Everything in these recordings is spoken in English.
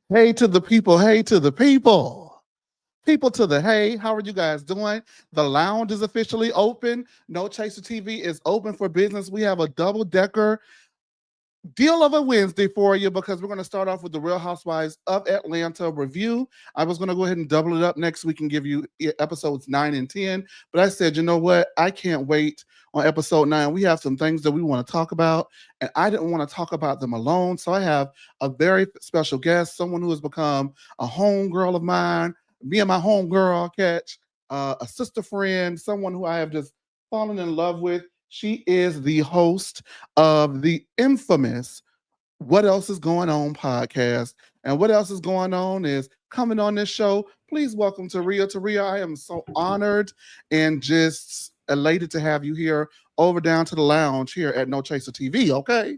Hey to the people, hey to the people. People to the hey, how are you guys doing? The lounge is officially open. No Chaser TV is open for business. We have a double decker deal of a Wednesday for you because we're going to start off with the Real Housewives of Atlanta review. I was going to go ahead and double it up next week and give you episodes 9 and 10. But I said, you know what? I can't wait on episode 9. We have some things that we want to talk about, and I didn't want to talk about them alone. So I have a very special guest, someone who has become a homegirl of mine, me and my homegirl catch, a sister friend, someone who I have just fallen in love with. She is the host of the infamous What Else Is Going On podcast. And what else is going on is coming on this show. Please welcome Taria. Taria, I am so honored and just elated to have you here over down to the lounge here at No Chaser TV, okay?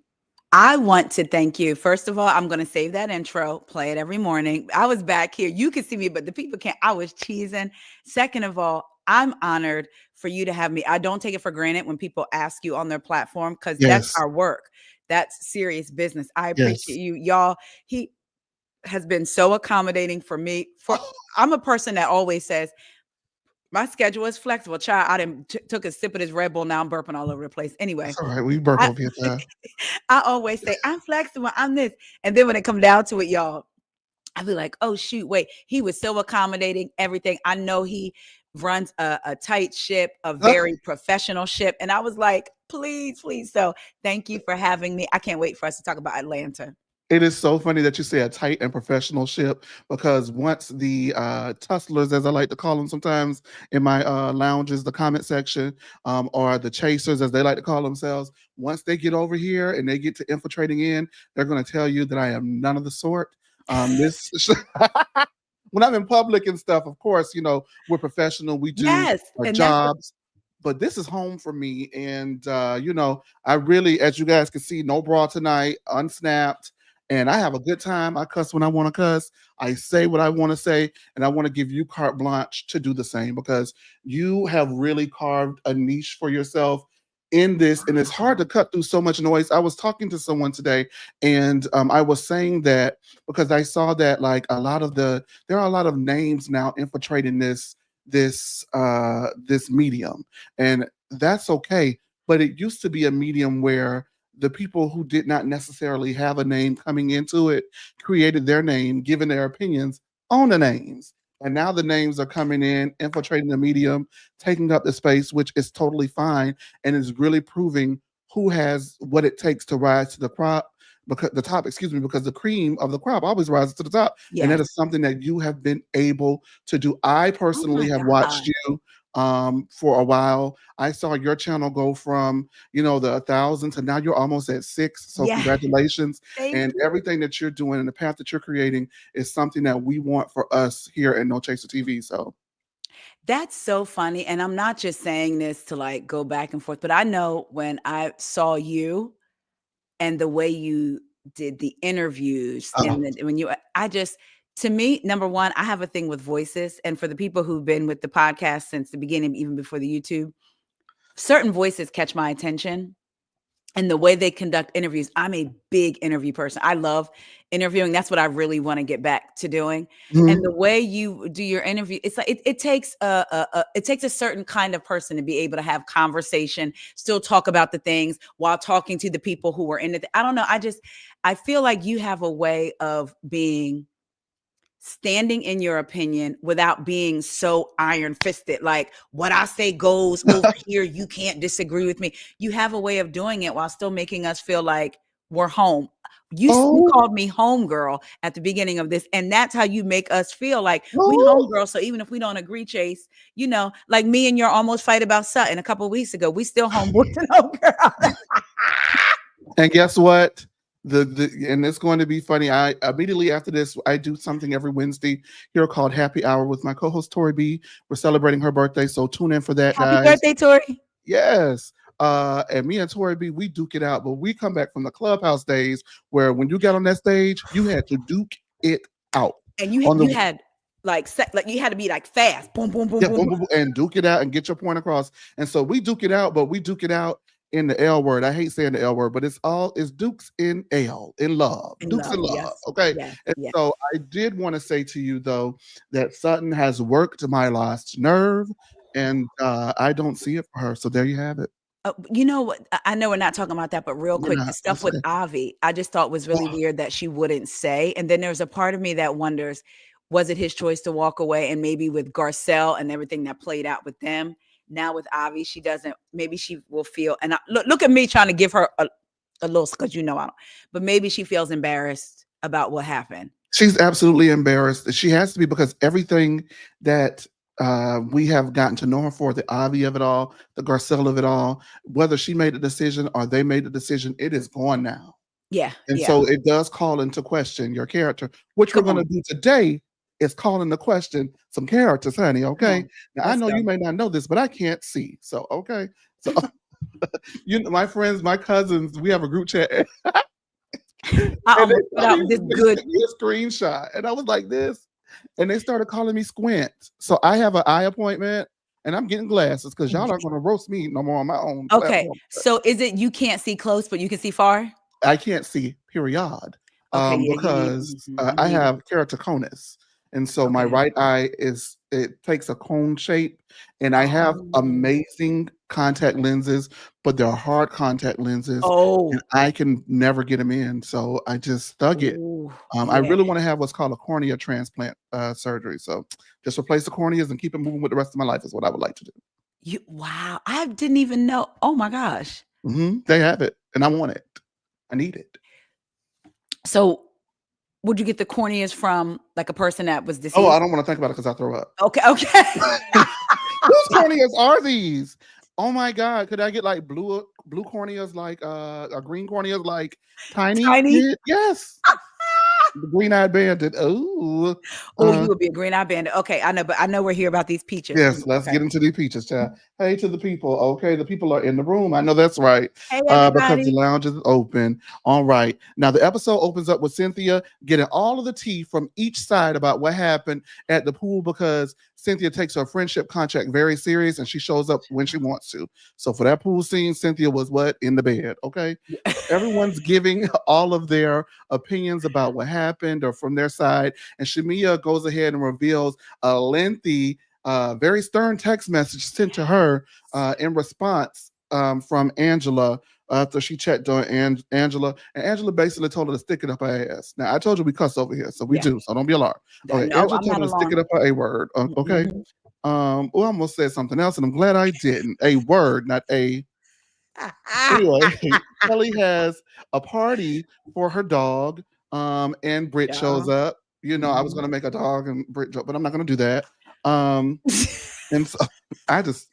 I want to thank you. First of all, I'm going to save that intro, play it every morning. I was back here. You can see me, but the people can't. I was cheesing. Second of all, I'm honored for you to have me. I don't take it for granted when people ask you on their platform because that's Yes, our work. That's serious business. I appreciate yes. you. Y'all, he has been so accommodating for me. I'm a person that always says, my schedule is flexible. Child, I didn't took a sip of this Red Bull. Now I'm burping all over the place. Anyway, That's all right. We burp I over here, child. I always say, I'm flexible, I'm this. And then when it come down to it, y'all, I'll be like, oh, shoot, wait. He was so accommodating, everything. I know he runs a tight ship, a very professional ship. And I was like, please, please. So thank you for having me. I can't wait for us to talk about Atlanta. It is so funny that you say a tight and professional ship because once the tusslers, as I like to call them sometimes in my lounges, the comment section, or the chasers, as they like to call themselves, once they get over here and they get to infiltrating in, they're going to tell you that I am none of the sort. This when I'm in public and stuff, of course, you know, we're professional. We do Yes. our And that's jobs. But this is home for me. And, you know, I really, as you guys can see, no bra tonight, unsnapped. And I have a good time. I cuss when I want to cuss. I say what I want to say. And I want to give you carte blanche to do the same because you have really carved a niche for yourself in this. And it's hard to cut through so much noise. I was talking to someone today and I was saying that because I saw that like there are a lot of names now infiltrating this medium, and that's okay, but it used to be a medium where the people who did not necessarily have a name coming into it created their name, given their opinions on the names, and now the names are coming in, infiltrating the medium, taking up the space, which is totally fine and is really proving who has what it takes to rise to the crop, because the top, excuse me, because the cream of the crop always rises to the top. And that yes. is something that you have been able to do. I Oh personally my have God. watched you for a while. I saw your channel go from, you know, the 1,000 to now you're almost at 6. So Yeah. congratulations. Thank And you. everything that you're doing and the path that you're creating is something that we want for us here at No Chaser TV. So That's so funny. And I'm not just saying this to like go back and forth, but I know when I saw you and the way you did the interviews oh, and then when you I just to me, number one, I have a thing with voices. And for the people who've been with the podcast since the beginning, even before the YouTube, certain voices catch my attention and the way they conduct interviews. I'm a big interview person. I love interviewing. That's what I really want to get back to doing. And mhm. the way you do your interview, it's like it takes it takes a certain kind of person to be able to have conversation, still talk about the things while talking to the people who were in it. I don't know. I feel like you have a way of being standing in your opinion without being so iron fisted, like what I say goes over here. You can't disagree with me. You have a way of doing it while still making us feel like we're home. You Oh, called me home girl at the beginning of this, and that's how you make us feel like we oh. home girl. So even if we don't agree, Chase, like me and your almost fight about Sutton a couple of weeks ago, we still homeboys and home girl. And guess what? And it's going to be funny. I immediately after this, I do something every Wednesday here called Happy Hour with my co-host Tori B. We're celebrating her birthday, so tune in for that, Happy guys. birthday, Tori. Yes. And me and Tori B, we duke it out, but we come back from the clubhouse days where when you got on that stage, you had to duke it out And you on the you had like you had to be like fast. Boom, boom, boom, yeah, boom, boom, boom. boom, boom, and duke it out and get your point across. And so we duke it out, but we duke it out in the L word. I hate saying the L word, but it's Dukes in L, in love. In Dukes love. in love. Yes. Okay. Yes. And Yes. so I did want to say to you though that Sutton has worked my last nerve, and I don't see it for her. So there you have it. You know what? I know we're not talking about that, but real We're quick, the not. stuff That's with okay. Avi, I just thought was really weird that she wouldn't say. And then there's a part of me that wonders, was it his choice to walk away? And maybe with Garcelle and everything that played out with them, now with Avi, she doesn't. Maybe she will feel. And look at me trying to give her a little, because I don't. But maybe she feels embarrassed about what happened. She's absolutely embarrassed. She has to be, because everything that we have gotten to know her for, the Avi of it all, the Garcelle of it all, whether she made a decision or they made a decision, it is gone now. Yeah. And Yeah. so it does call into question your character, which we're Come going to on. do today is call into question some characters, honey. Come Okay. on. Now I Let's know go. you may not know this, but I can't see. So, okay. So, you know, my friends, my cousins, we have a group chat. I And almost put out this they good. sent me a screenshot, and I was like this, and they started calling me Squint. So I have an eye appointment, and I'm getting glasses because y'all aren't going to roast me no more on my own Okay. platform. So is it you can't see close, but you can see far? I can't see, period, Okay, yeah, you need because you I need have keratoconus, and so my okay. right eye it takes a cone shape, and I have Oh. amazing contact lenses, but they're hard contact lenses, and Oh. I can never get them in, so I just thug it. Ooh, I yeah. really want to have what's called a cornea transplant surgery, so just replace the corneas and keep it moving with the rest of my life is what I would like to do. Wow, I didn't even know. Oh my gosh. They have it, and I want it. I need it. So would you get the corneas from like a person that was Oh, I deceased? don't want to think about it because I throw up. Okay, okay. Whose corneas are these? Oh my God. Could I get like blue corneas like a green corneas like Tiny Tiny. did? Yes. The green-eyed bandit. Oh. Oh, you would be a green eye bandit. Okay, I know, but I know we're here about these peaches. Yes, let's Okay. get into the peaches, child. Hey to the people. Okay, the people are in the room. I know that's right. Hey Because the everybody. lounge is open. All right. Now the episode opens up with Cynthia getting all of the tea from each side about what happened at the pool, because Cynthia takes her friendship contract very serious and she shows up when she wants to. So for that pool scene, Cynthia was what? In the bed. Okay. So everyone's giving all of their opinions about what happened or from their side. And Shamia goes ahead and reveals a lengthy, very stern text message sent to her in response from Angela after she checked on Angela. And Angela basically told her to stick it up her ass. Now, I told you we cuss over here, so we Yeah. do, so don't be alarmed. Okay, No, Angela I'm told not her to stick it alone. up her A word. Okay. Mhm. Well, I almost said something else, and I'm glad I didn't. A word, not a. Anyway, Kelly has a party for her dog, and Brit Yeah. shows up. You know, I was Mhm. gonna make a dog and Brit joke, but I'm not gonna do that. Um, and so I just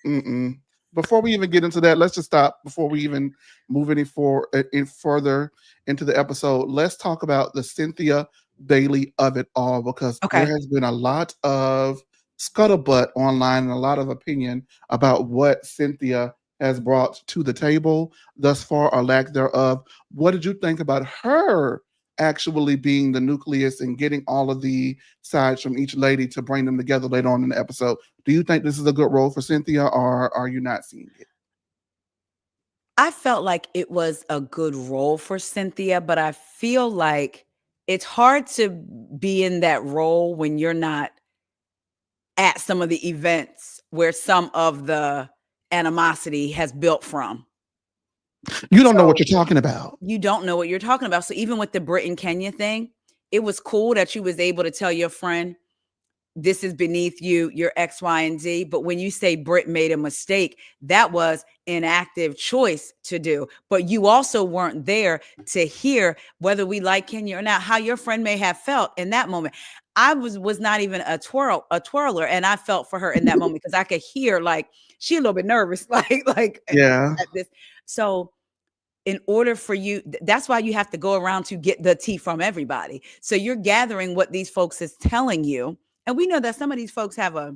before we even get into that, let's just stop before we even move any further into the episode. Let's talk about the Cynthia Bailey of it all, because there Okay. has been a lot of scuttlebutt online and a lot of opinion about what Cynthia has brought to the table thus far, or lack thereof. What did you think about her actually being the nucleus and getting all of the sides from each lady to bring them together later on in the episode? Do you think this is a good role for Cynthia, or are you not seeing it? I felt like it was a good role for Cynthia, but I feel like it's hard to be in that role when you're not at some of the events where some of the animosity has built from. You don't know what So you're talking about. you don't know what you're talking about. So even with the Brit and Kenya thing, it was cool that you was able to tell your friend, this is beneath you, your X, Y, and Z. But when you say Brit made a mistake, that was an active choice to do. But you also weren't there to hear, whether we like Kenya or not, how your friend may have felt in that moment. I was not even a twirler, and I felt for her in that moment because I could hear like she a little bit nervous, like Yeah. at this. So in order for you, that's why you have to go around to get the tea from everybody. So you're gathering what these folks is telling you. And we know that some of these folks have a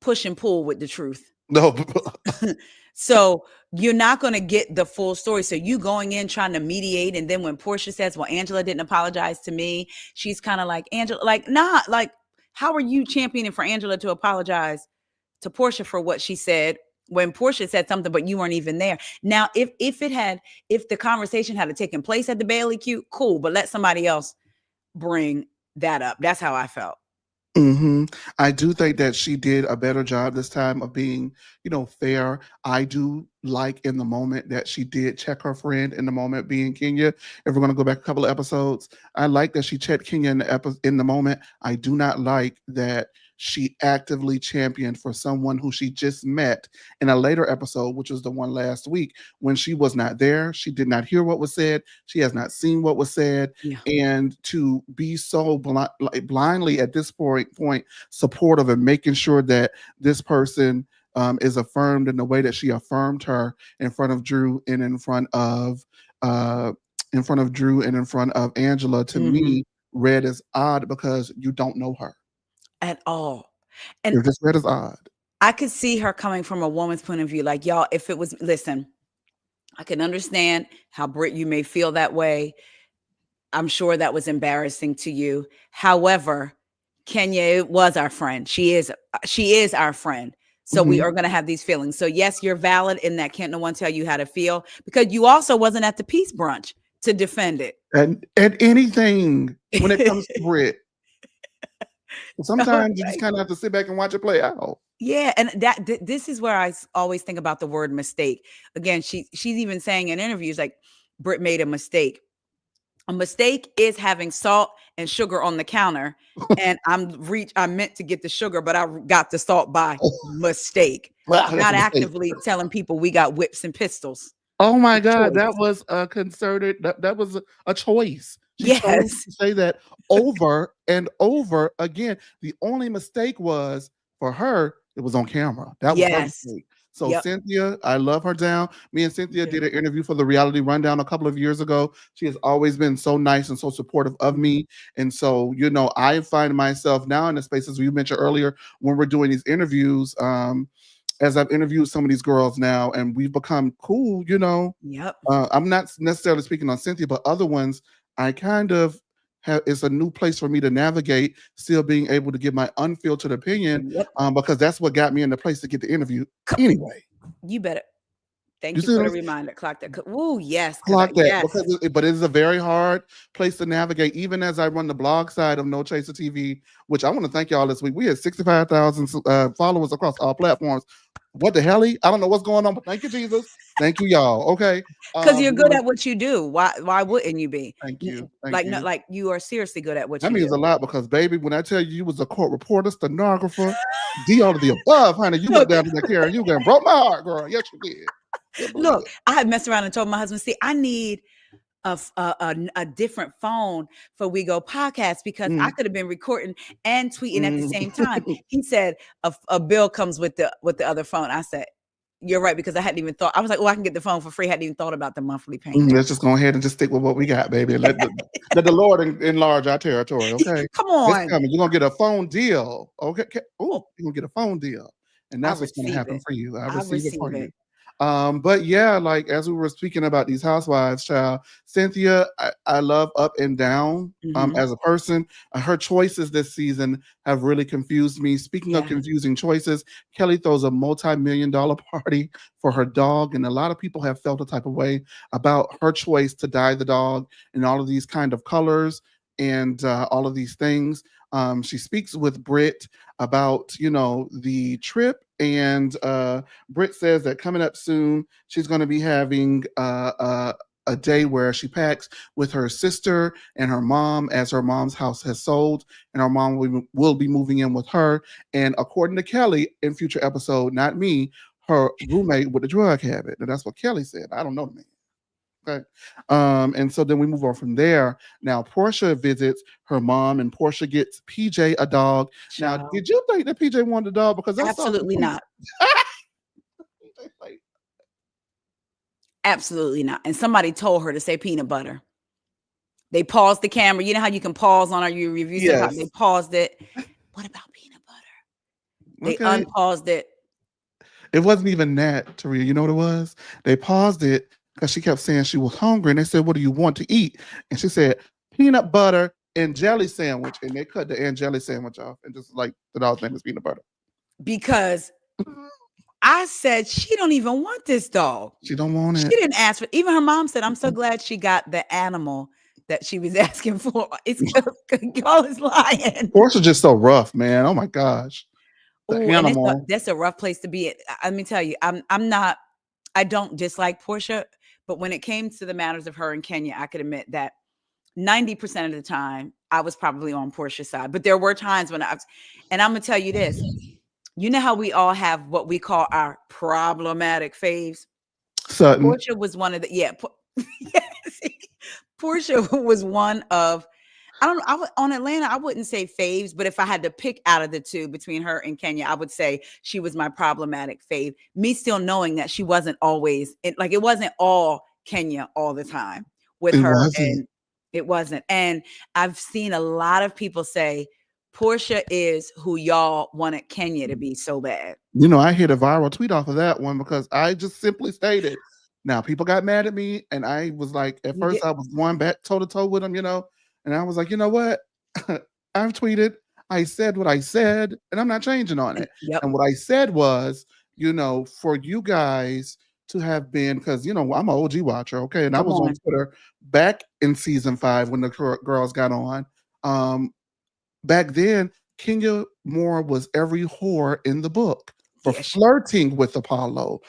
push and pull with the truth. No. So you're not going to get the full story. So you going in trying to mediate. And then when Porsha says, well, Angela didn't apologize to me, she's kind of like, Angela, like, nah, like, how are you championing for Angela to apologize to Porsha for what she said when Porsha said something, but you weren't even there. Now, if the conversation had taken place at the Bailey Q, cool, but let somebody else bring that up. That's how I felt. Mm-hmm. I do think that she did a better job this time of being, fair. I do like in the moment that she did check her friend in the moment, being Kenya. If we're going to go back a couple of episodes, I like that she checked Kenya in the moment. I do not like that she actively championed for someone who she just met in a later episode, which was the one last week when she was not there. She did not hear what was said. She has not seen what was said. Yeah. And to be so blindly at this point supportive and making sure that this person is affirmed in the way that she affirmed her in front of Drew and in front of Drew and in front of Angela, to me read as odd because you don't know her At all. And you're just read as odd. I could see her coming from a woman's point of view. Like, y'all, if it was, listen, I can understand how, Brit, you may feel that way. I'm sure that was embarrassing to you. However, Kenya was our friend. She is our friend. So we are going to have these feelings. So yes, you're valid in that. Can't no one tell you how to feel, because you also wasn't at the peace brunch to defend it. And anything when it comes to Brit. Sometimes you just kind of have to sit back and watch it play out. Yeah, and this is where I always think about the word mistake. Again, she's even saying in interviews like Brit made a mistake. A mistake is having salt and sugar on the counter, and I meant to get the sugar, but I got the salt by mistake. Not actively telling people we got whips and pistols. Oh my God, that was a concerted. That was a choice. She chose to say that over and over again. The only mistake was for her. It was on camera. That was her mistake. So Cynthia, I love her down. Me and Cynthia did an interview for the Reality Rundown a couple of years ago. She has always been so nice and so supportive of me. And so, I find myself now in the spaces you mentioned earlier when we're doing these interviews, as I've interviewed some of these girls now and we've become cool, I'm not necessarily speaking on Cynthia, but other ones, I kind of it's a new place for me to navigate, still being able to give my unfiltered opinion, because that's what got me in the place to get the interview anyway. You better. Thank you for the reminder. Clock that. Oh, yes. Clock that. Yes. But it is a very hard place to navigate, even as I run the blog side of No Chaser TV, which I want to thank y'all this week. We had 65,000 followers across all platforms. What the hell? I don't know what's going on, but thank you, Jesus. Thank you, y'all. Okay. Because you're good at what you do. Why wouldn't you be? Thank you. Like you are seriously good at what you do. That means a lot, because baby, when I tell you was a court reporter, stenographer, all of the above, honey, you went down to that care, you broke my heart, girl. Yes, you did. Look, I had messed around and told my husband, see, I need a different phone for WEIGO Podcast, because I could have been recording and tweeting at the same time. He said a bill comes with the other phone. I said, you're right, because I hadn't even thought. I was like, I can get the phone for free. I hadn't even thought about the monthly payment. Let's just go ahead and just stick with what we got, baby. Let the Lord enlarge our territory, okay? Come on. You're going to get a phone deal, okay? Oh, you're going to get a phone deal. And that's what's going to happen for you. I receive it for you. But yeah, like as we were speaking about these housewives, child, Cynthia, I love up and down as a person. Her choices this season have really confused me. Speaking of confusing choices, Kelly throws a multi-million-dollar party for her dog, and a lot of people have felt a type of way about her choice to dye the dog in all of these kind of colors and all of these things. She speaks with Brit about, the trip, and Brit says that coming up soon, she's going to be having a day where she packs with her sister and her mom, as her mom's house has sold, and her mom will be moving in with her. And according to Kelly, in future episode, not me, her roommate with the drug habit. And that's what Kelly said. I don't know the man. Okay. And so then we move on from there. Now Porsha visits her mom, and Porsha gets PJ a dog. Now, did you think that PJ wanted a dog? Because absolutely not. Absolutely not. And somebody told her to say peanut butter. They paused the camera. You know how you can pause on your review? Yes. They paused it. What about peanut butter? They unpaused it. It wasn't even that, Taria. You know what it was? They paused it because she kept saying she was hungry, and they said, "What do you want to eat?" And she said, "Peanut butter and jelly sandwich." And they cut the and jelly sandwich off, and just like the dog's name is peanut butter. Because I said, she don't even want this dog. She don't want She it. didn't ask for. Even her mom said, "I'm so glad she got the animal that she was asking for." It's y'all is lying. Porsha's just so rough, man. Oh my gosh. The Oh, and animal. that's a rough place to be. Let me tell you, I'm not. I don't dislike Porsha, but when it came to the matters of her and Kenya, I could admit that 90% of the time I was probably on Porsha's side. But there were times when and I'm gonna tell you this. You know how we all have what we call our problematic faves? Sutton. Porsha was one of the yes, Porsha was one of I don't know. On Atlanta, I wouldn't say faves, but if I had to pick out of the two between her and Kenya, I would say she was my problematic fave. Me still knowing that she wasn't always like it wasn't all Kenya all the time with It her, wasn't. and it wasn't. And I've seen a lot of people say Porsha is who y'all wanted Kenya to be so bad. You know, I hit a viral tweet off of that one because I just simply stated. Now, people got mad at me, and I was like, at You first, did, I was going back toe to toe with them, and I was like, you know what? I've tweeted, I said what I said, and I'm not changing on it. yep. And what I said was, for you guys to have been, because, I'm an OG watcher, okay? And I Come was on on, Twitter back in season 5 when the girls got on. Back then, Kenya Moore was every whore in the book for yeah, flirting with Apollo.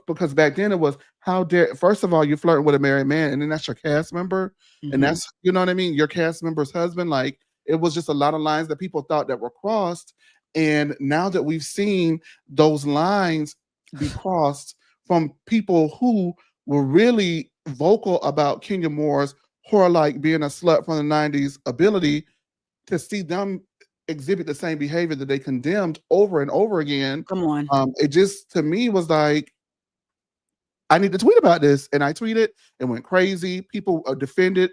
Because back then it was, how dare, first of all, you're flirting with a married man, and then that's your cast member. And mhm. that's, you know what I mean? Your cast member's husband. Like, it was just a lot of lines that people thought that were crossed. And now that we've seen those lines be crossed from people who were really vocal about Kenya Moore's whore-like being a slut from the 90s ability, to see them exhibit the same behavior that they condemned over and over again, Come on. it just, to me, was like, I need to tweet about this. And I tweeted and went crazy. People defended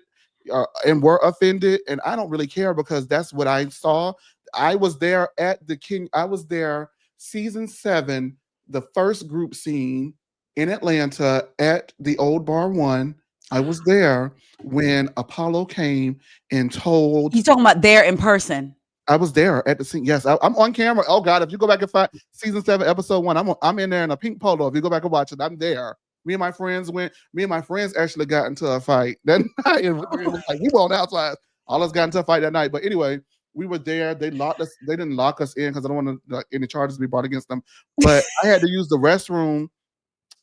and were offended. And I don't really care because that's what I saw. I was there I was there season 7, the first group scene in Atlanta at the Old Bar 1. I was there when Apollo came and told. You talking about there in person? I was there at the scene. Yes, I'm on camera. Oh God, if you go back and find season 7, episode 1, I'm in there in a pink polo. If you go back and watch it, I'm there. Me and my friends actually got into a fight that night. It was like we were on Housewives. All us got into a fight that night. But anyway, we were there. They locked us. They didn't lock us in because I don't want any charges to be brought against them. But I had to use the restroom,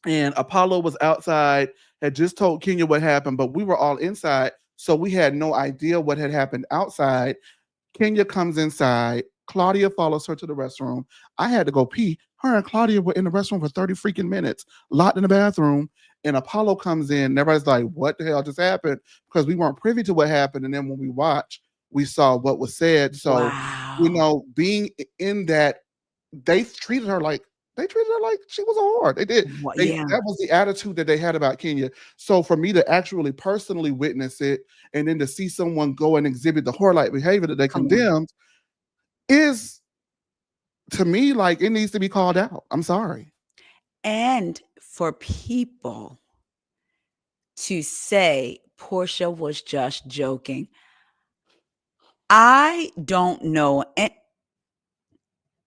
and Apollo was outside. Had just told Kenya what happened, but we were all inside, so we had no idea what had happened outside. Kenya comes inside. Claudia follows her to the restroom. I had to go pee. Her and Claudia were in the restroom for 30 freaking minutes, locked in the bathroom. And Apollo comes in. And everybody's like, what the hell just happened? Because we weren't privy to what happened. And then when we watched, we saw what was said. So, Wow. being in that, they treated her like she was a whore. They did. Yeah. That was the attitude that they had about Kenya. So for me to actually personally witness it, and then to see someone go and exhibit the whore-like behavior that they condemned, is, to me, like, it needs to be called out. I'm sorry. And for people to say Porsha was just joking, I don't know. And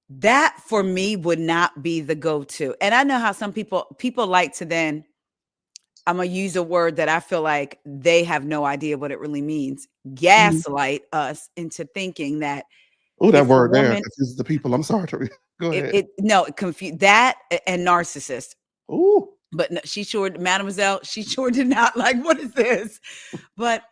that for me would not be the go-to. And I know how some people like to then, I'm going to use a word that I feel like they have no idea what it really means. Gaslight us into thinking that Oh, that if a word there woman, confuses the people. I'm sorry, Taria. Go ahead. confuse that and narcissist. Ooh. But no, Mademoiselle, she sure did not like, what is this? But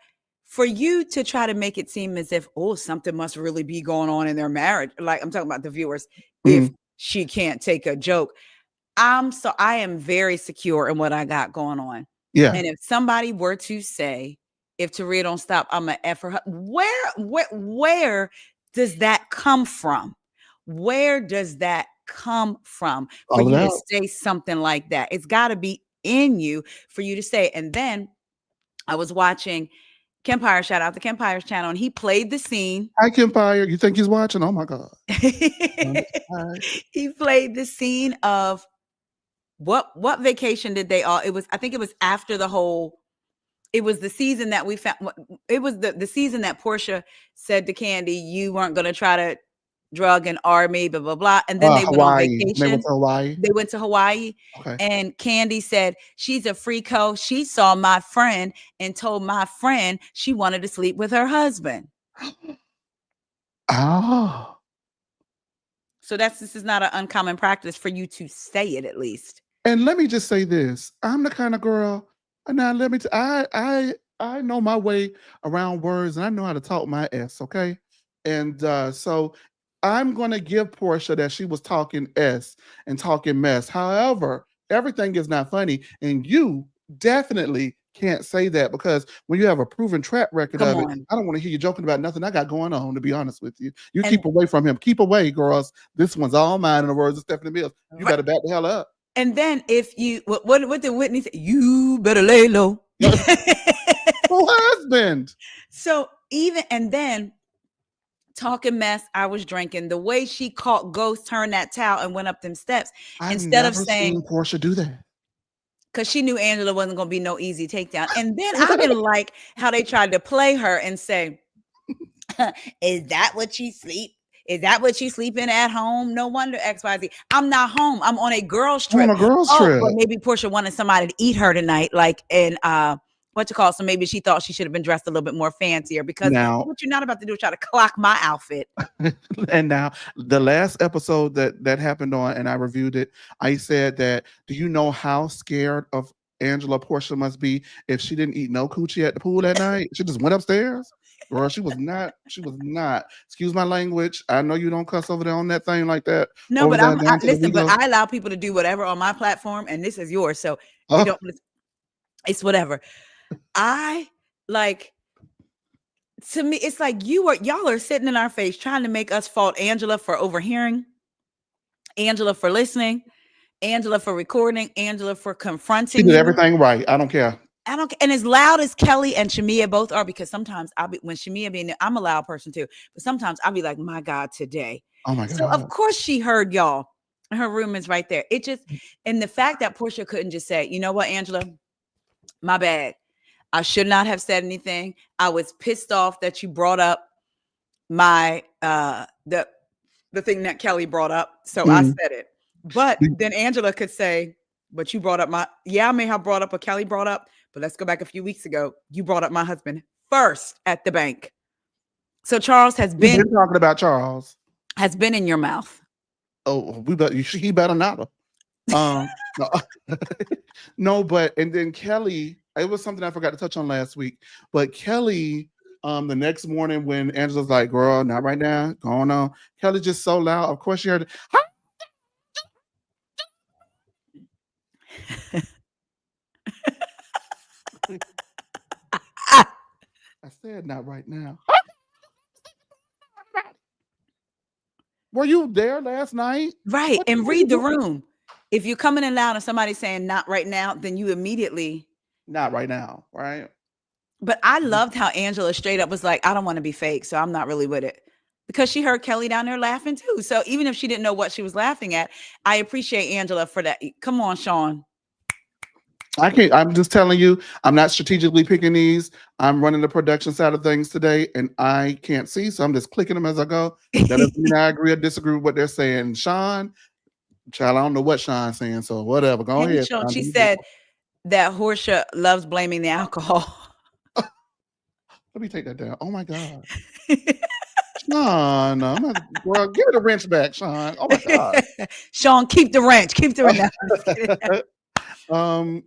for you to try to make it seem as if, oh, something must really be going on in their marriage. Like, I'm talking about the viewers. If she can't take a joke, I am very secure in what I got going on. Yeah. And if somebody were to say, if Taria don't stop, I'm gonna F her, where does that come from? Where does that come from for you to say something like that? It's got to be in you for you to say. And then I was watching Kempire, shout out to Kempire's channel, and he played the scene. Hi, Kempire. You think he's watching? Oh my God. He played the scene of what vacation did they all? I think it was after it was the season that we found. It was the season that Porsha said to Candy, you weren't going to try to drug and army, blah, blah, blah. And then they went on Hawaii. They went vacation. to Hawaii. They went to Hawaii. Okay. And Candy said, she's a freako. She saw my friend and told my friend she wanted to sleep with her husband. Oh. So this is not an uncommon practice for you to say it, at least. And let me just say this: I'm the kind of girl. Now let me. I know my way around words, and I know how to talk my S. Okay, and so I'm going to give Porsha that she was talking S and talking mess. However, everything is not funny, and you definitely can't say that, because when you have a proven track record Come of it, on. I don't want to hear you joking about nothing I got going on, to be honest with you. You And- keep away from him. Keep away, girls. This one's all mine, in the words of Stephanie Mills. You Right. better back the hell up. And then if you, what did Whitney say? You better lay low. Who husband? So and then talking mess, I was drinking. The way she caught Ghost, turned that towel and went up them steps. I've instead of never saying, seen Porsha do that. because she knew Angela wasn't going to be no easy takedown. And then I didn't like how they tried to play her and say, is that what you sleep? Is that what you sleeping at home? No wonder XYZ. I'm not home. I'm on a girl's trip. On a girl's trip. But maybe Porsha wanted somebody to eat her tonight, like in so maybe she thought she should have been dressed a little bit more fancier, because Now, what you're not about to do is try to clock my outfit. and now the last episode that happened on, and I reviewed it, I said that, do you know how scared of Angela Porsha must be if she didn't eat no coochie at the pool that night? She just went upstairs. Girl, she was not. Excuse my language. I know you don't cuss over there on that thing like that. No, but listen, but I allow people to do whatever on my platform, and this is yours. So you don't, it's whatever. I like, to me, it's like y'all are sitting in our face trying to make us fault Angela for overhearing, Angela for listening, Angela for recording, Angela for confronting. She did everything right. I don't care. And as loud as Kelly and Shamia both are, because sometimes when Shamia being there, I'm a loud person too, but sometimes I'll be like, my God, today. Oh my God. So of course she heard y'all. Her room is right there. It just, and the fact that Porsha couldn't just say, you know what, Angela, my bad. I should not have said anything. I was pissed off that you brought up my the thing that Kelly brought up. So I said it. But then Angela could say, but you brought up I may have brought up what Kelly brought up, but let's go back a few weeks ago. You brought up my husband first at the bank. So Charles has been talking about Charles. Has been in your mouth. Oh, he better not have. No. No, but and then Kelly, it was something I forgot to touch on last week. But Kelly, the next morning when Angela's like, girl, not right now, going on. Kelly just so loud. Of course she heard it. I said not right now. Were you there last night? Right. And read the room. If you're coming in loud and somebody's saying not right now, then you immediately. Not right now, right? But I loved how Angela straight up was like, I don't want to be fake, so I'm not really with it. Because she heard Kelly down there laughing too. So even if she didn't know what she was laughing at, I appreciate Angela for that. Come on, Sean. I'm just telling you, I'm not strategically picking these. I'm running the production side of things today, and I can't see, so I'm just clicking them as I go. That doesn't mean I agree or disagree with what they're saying. Sean, child, I don't know what Sean's saying, so whatever. Go ahead. Sean, she said that Porsha loves blaming the alcohol. Let me take that down. Oh my God. Sean, girl, give it a wrench back, Sean. Oh my God. Sean, keep the wrench. Keep the wrench.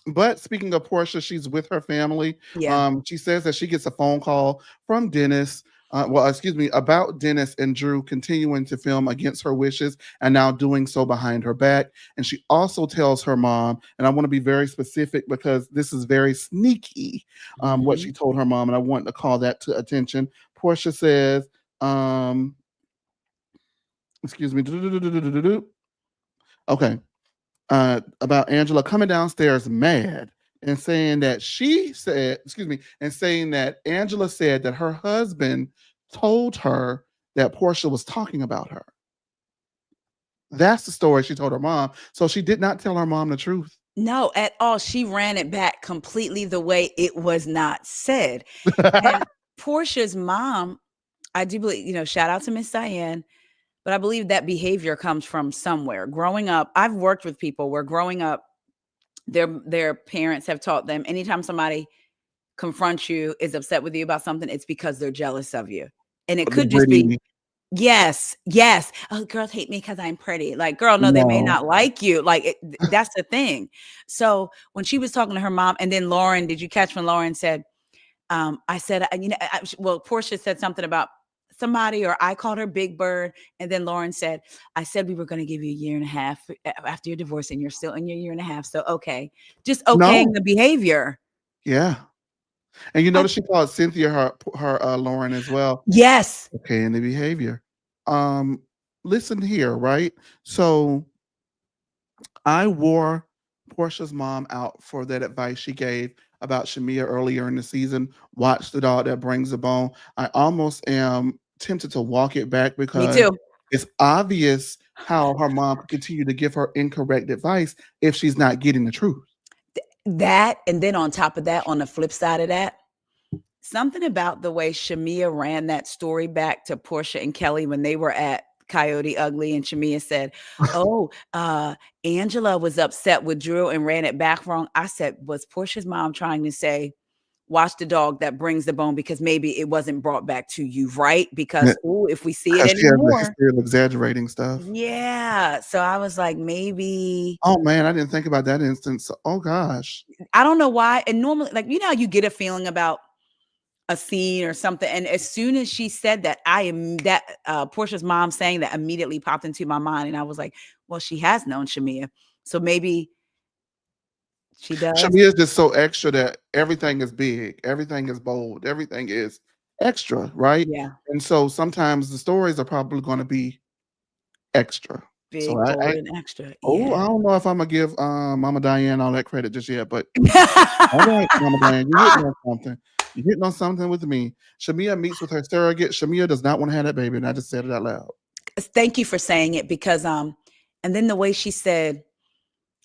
But speaking of Porsha, she's with her family. Yeah. She says that she gets a phone call from Dennis. About Dennis and Drew continuing to film against her wishes and now doing so behind her back. And she also tells her mom, and I want to be very specific because this is very sneaky, what she told her mom, and I want to call that to attention. Porsha says, okay, about Angela coming downstairs mad and saying that Angela said that her husband told her that Porsha was talking about her. That's the story she told her mom. So she did not tell her mom the truth. No, at all. She ran it back completely the way it was not said. And Porsha's mom, I do believe, shout out to Miss Diane. But I believe that behavior comes from somewhere. Growing up, I've worked with people where growing up, their parents have taught them anytime somebody confronts you, is upset with you about something, it's because they're jealous of you. And it The could just be, Britney, yes, yes. Oh, girls hate me because I'm pretty. Like, girl, no, they may no, not like you. Like, that's the thing. So when she was talking to her mom, and then Lauren, did you catch when Lauren said, I said, well, Porsha said something about somebody, or I called her Big Bird. And then Lauren said, I said we were going to give you a year and a half after your divorce, and you're still in your year and a half. So, okay. Just okaying no, the behavior. yeah. And you I, notice she called Cynthia her Lauren as well. yes. Okay, and the behavior. Um, Listen here, right? So I wore Portia's mom out for that advice she gave about Shamia earlier in the season. Watch the dog that brings the bone. I almost am tempted to walk it back Me because too. it's obvious how her mom could continue to give her incorrect advice if she's not getting the truth. That, and then on top of that, on the flip side of that, something about the way Shamia ran that story back to Porsha and Kelly when they were at Coyote Ugly, and Shamia said, "Oh, Angela was upset with Drew and ran it back wrong." I said, "Was Portia's mom trying to say, watch the dog that brings the bone, because maybe it wasn't brought back to you, right? Because oh, if we see it Because she has the anymore." history of exaggerating stuff. Yeah. So I was like, maybe, Oh man, I didn't think about that instance. Oh gosh. I don't know why. And normally, like, you get a feeling about a scene or something. And as soon as she said that, Portia's mom saying that immediately popped into my mind. And I was like, well, she has known Shamia. So maybe she does. Shamia is just so extra that everything is big, everything is bold, everything is extra, right? Yeah. And so sometimes the stories are probably going to be extra. So Big, bold, and extra. I Yeah. don't know if I'm gonna give Mama Diane all that credit just yet, but all right, Mama Diane, you're hitting on something. You're hitting on something with me. Shamia meets with her surrogate. Shamia does not want to have that baby, and I just said it out loud. Thank you for saying it, because and then the way she said,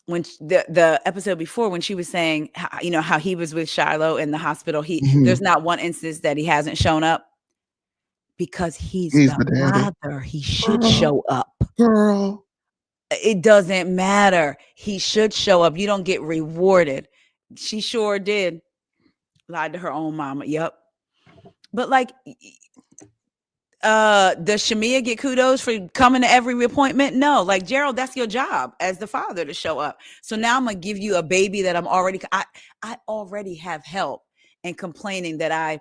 when the episode before, when she was saying how he was with Shiloh in the hospital, Mhm. there's not one instance that he hasn't shown up, because he's He's the the daddy. father. He should Girl, show up. girl. It doesn't matter. He should show up. You don't get rewarded. She sure did. Lied to her own mama. Yep. But like, does Shamia get kudos for coming to every appointment? No. Like, Gerald, that's your job as the father, to show up. So now I'm gonna give you a baby that I already have help, and complaining that I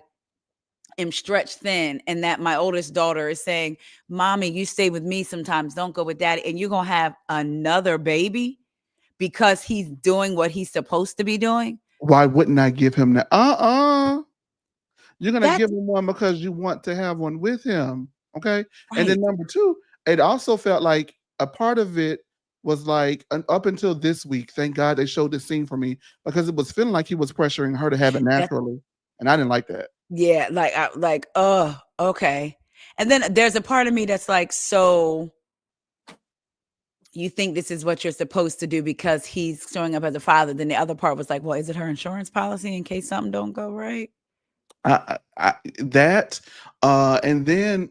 am stretched thin, and that my oldest daughter is saying, "Mommy, you stay with me sometimes, don't go with daddy," and you're gonna have another baby because he's doing what he's supposed to be doing. Why wouldn't I give him that? You're gonna That's give him one because you want to have one with him. Okay. And right. then number two, it also felt like a part of it was like up until this week. Thank God they showed this scene for me because it was feeling like he was pressuring her to have it That naturally. And I didn't like that. Yeah, oh, okay. And then there's a part of me that's like, so you think this is what you're supposed to do because he's showing up as a father? Then the other part was like, well, is it her insurance policy in case something don't go right? That and then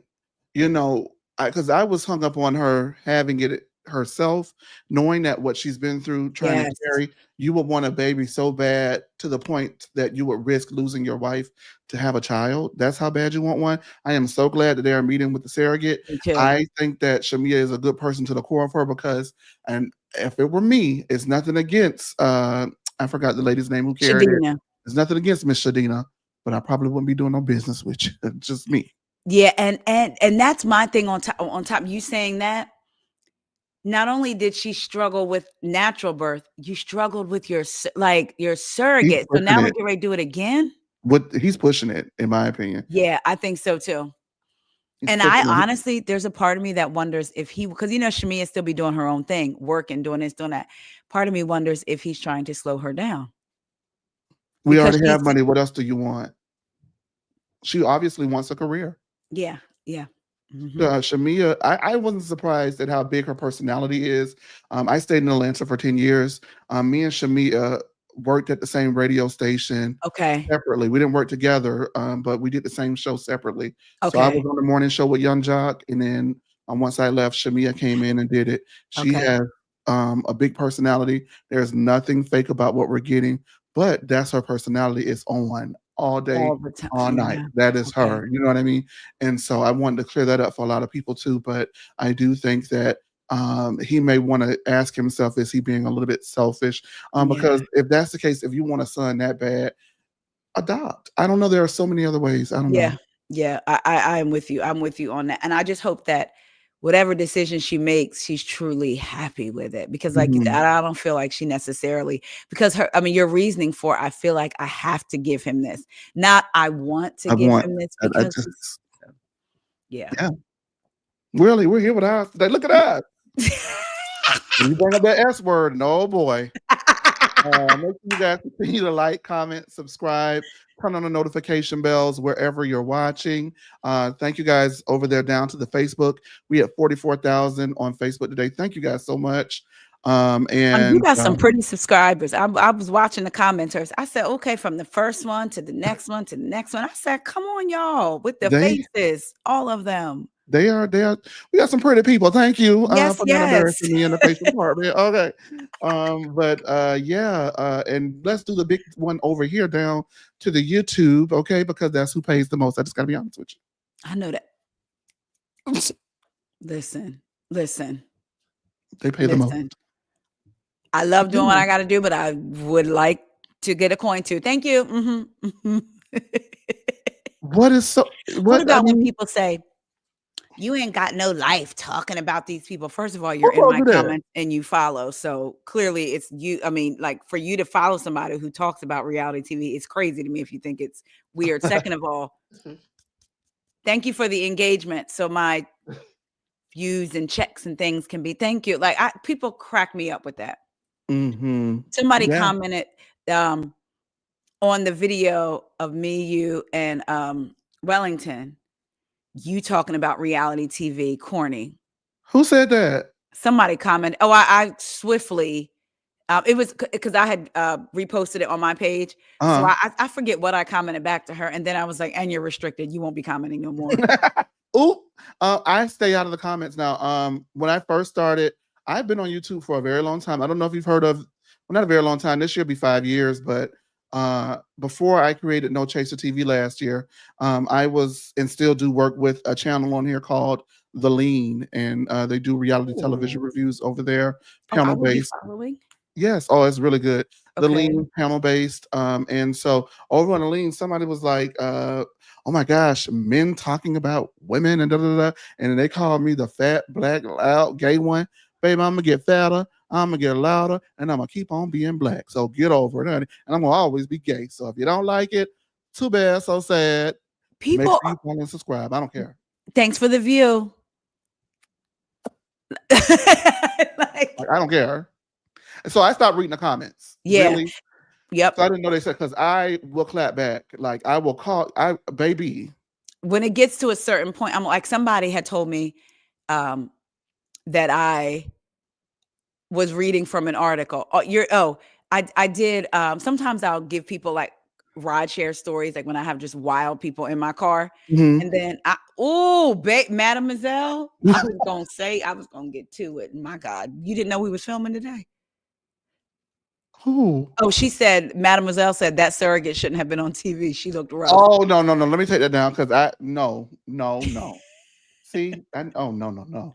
you know because I was hung up on her having it herself, knowing that what she's been through trying to Yes, carry, you would want a baby so bad to the point that you would risk losing your wife to have a child. That's how bad you want one. I am so glad that they are meeting with the surrogate. me too. I think that Shamia is a good person to the core of her because, and if it were me, it's nothing against I forgot the lady's name who carried it. Shadina. It's nothing against Miss Shadina, but I probably wouldn't be doing no business with you. Just me. Yeah, and that's my thing. On top you saying that, not only did she struggle with natural birth, you struggled with your He's surrogate. So pushing now we're it. getting ready to do it again. He's pushing it, in my opinion. Yeah, I think so too. He's And I pushing it. honestly, there's a part of me that wonders if because Shamia still be doing her own thing, working, doing this, doing that. Part of me wonders if he's trying to slow her down, We because already she's, have money. What else do you want? She obviously wants a career. yeah, yeah. Hmm. Shamia, I wasn't surprised at how big her personality is. I stayed in Atlanta for 10 years. Me and Shamia worked at the same radio station Okay, separately. We didn't work together, but we did the same show separately. So I was okay, on the morning show with Young Jock, and then Once I left, Shamia came in and did it. She Okay. has a big personality. There's nothing fake about what we're getting, but that's her personality. It's on all day, All the time. all night. Yeah. That is Okay. her. You know what I mean? And so I wanted to clear that up for a lot of people too. But I do think that he may want to ask himself, is he being a little bit selfish? Yeah. Because if that's the case, if you want a son that bad, adopt. I don't know. There are so many other ways. I don't know. Yeah. Yeah. I am with you. I'm with you on that. And I just hope that whatever decision she makes, she's truly happy with it. Because like you said, Mhm. I don't feel like she necessarily because her, I mean, your reasoning for I feel like I have to give him this. Not I want to I give want. him this I because just. yeah. Yeah. Really, we're here with us today. Look at us. When you bring up that S word, no boy. Make sure you guys continue to like, comment, subscribe, turn on the notification bells wherever you're watching. Thank you guys over there down to the Facebook. We have 44,000 on Facebook today. Thank you guys so much. You And got some pretty subscribers. I was watching the commenters. I said, okay, from the first one to the next one to the next one. I said, come on, y'all, with the they faces, all of them. they are we got some pretty people. Thank you Yes, for not yes. embarrassing me in the facial department. Okay. But yeah, and let's do the big one over here down to the YouTube, okay, because that's who pays the most. I just gotta be honest with you. I know that. Listen, listen, They pay the most. listen. I love doing what I got to do, but I would like to get a coin too. Thank you. What is so What what I about when mean, people say, you ain't got no life talking about these people? First of all, you're who in told my you that? comments and you follow. So clearly it's you. I mean, like for you to follow somebody who talks about reality TV, it's crazy to me if you think it's weird. Second of all, thank you for the engagement. So my views and checks and things can be thank you. Like people crack me up with that. Mm-hmm. Somebody Yeah. commented um, on the video of me, you, and Wellington, you talking about reality TV, corny. Who said that? Somebody commented. Oh, I swiftly. It was because I had reposted it on my page, so Uh-huh. I forget what I commented back to her, and then I was like, "And you're restricted. You won't be commenting no more." Oop. I stay out of the comments now. When I first started, I've been on YouTube for a very long time. I don't know if you've heard of, well, not a very long time. This year will be 5 years, but before I created No Chaser TV last year, I was and still do work with a channel on here called The Lean, and they do reality television Ooh. reviews over there, Oh, I panel will be based. following. Yes. Oh, it's really good. The Okay. lean panel based. And so over on the lean, somebody was like, oh my gosh, men talking about women and da da da. And then they called me the fat, black, loud, gay one. Baby, I'm gonna get fatter, I'm gonna get louder, and I'm gonna keep on being black. So get over it, honey. And I'm gonna always be gay. So if you don't like it, too bad, so sad. Make People, sure you follow and subscribe. I don't care. thanks for the view. Like, I don't care. And so I stopped reading the comments. yeah. Really. Yep. So I didn't know they said because I will clap back. Like I will call baby. When it gets to a certain point, I'm like, somebody had told me um, that I was reading from an article. I did. Sometimes I'll give people like ride share stories, like when I have just wild people in my car. Mhm. And then Mademoiselle, I was gonna get to it. My God, you didn't know we was filming today. Who? Oh, she said, Mademoiselle said that surrogate shouldn't have been on TV. She looked rough. Oh no. Let me take that down because no. See, oh no. Oh no.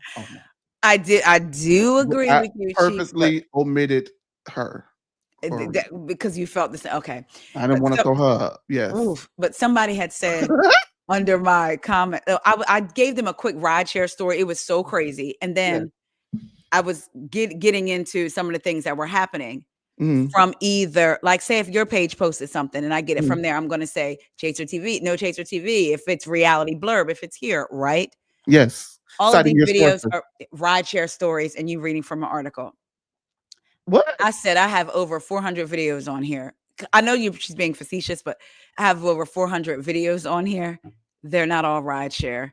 I do agree I with you, Chief, but purposely omitted her for a reason. because you felt the same. Okay. I didn't But want to throw her up. Yes. oof, but somebody had said under my comment, I gave them a quick rideshare story. It was so crazy. And Yeah. then I was getting into some of the things that were happening Mhm. from either, like, say, if your page posted something and I get it Mhm. from there, I'm going to say Chaser TV, no Chaser TV. If it's reality blurb, if it's here, right? Yes. All of Citing these your videos sources. are rideshare stories and you reading from an article. What? I said I have over 400 videos on here. I know she's being facetious, but I have over 400 videos on here. They're not all rideshare.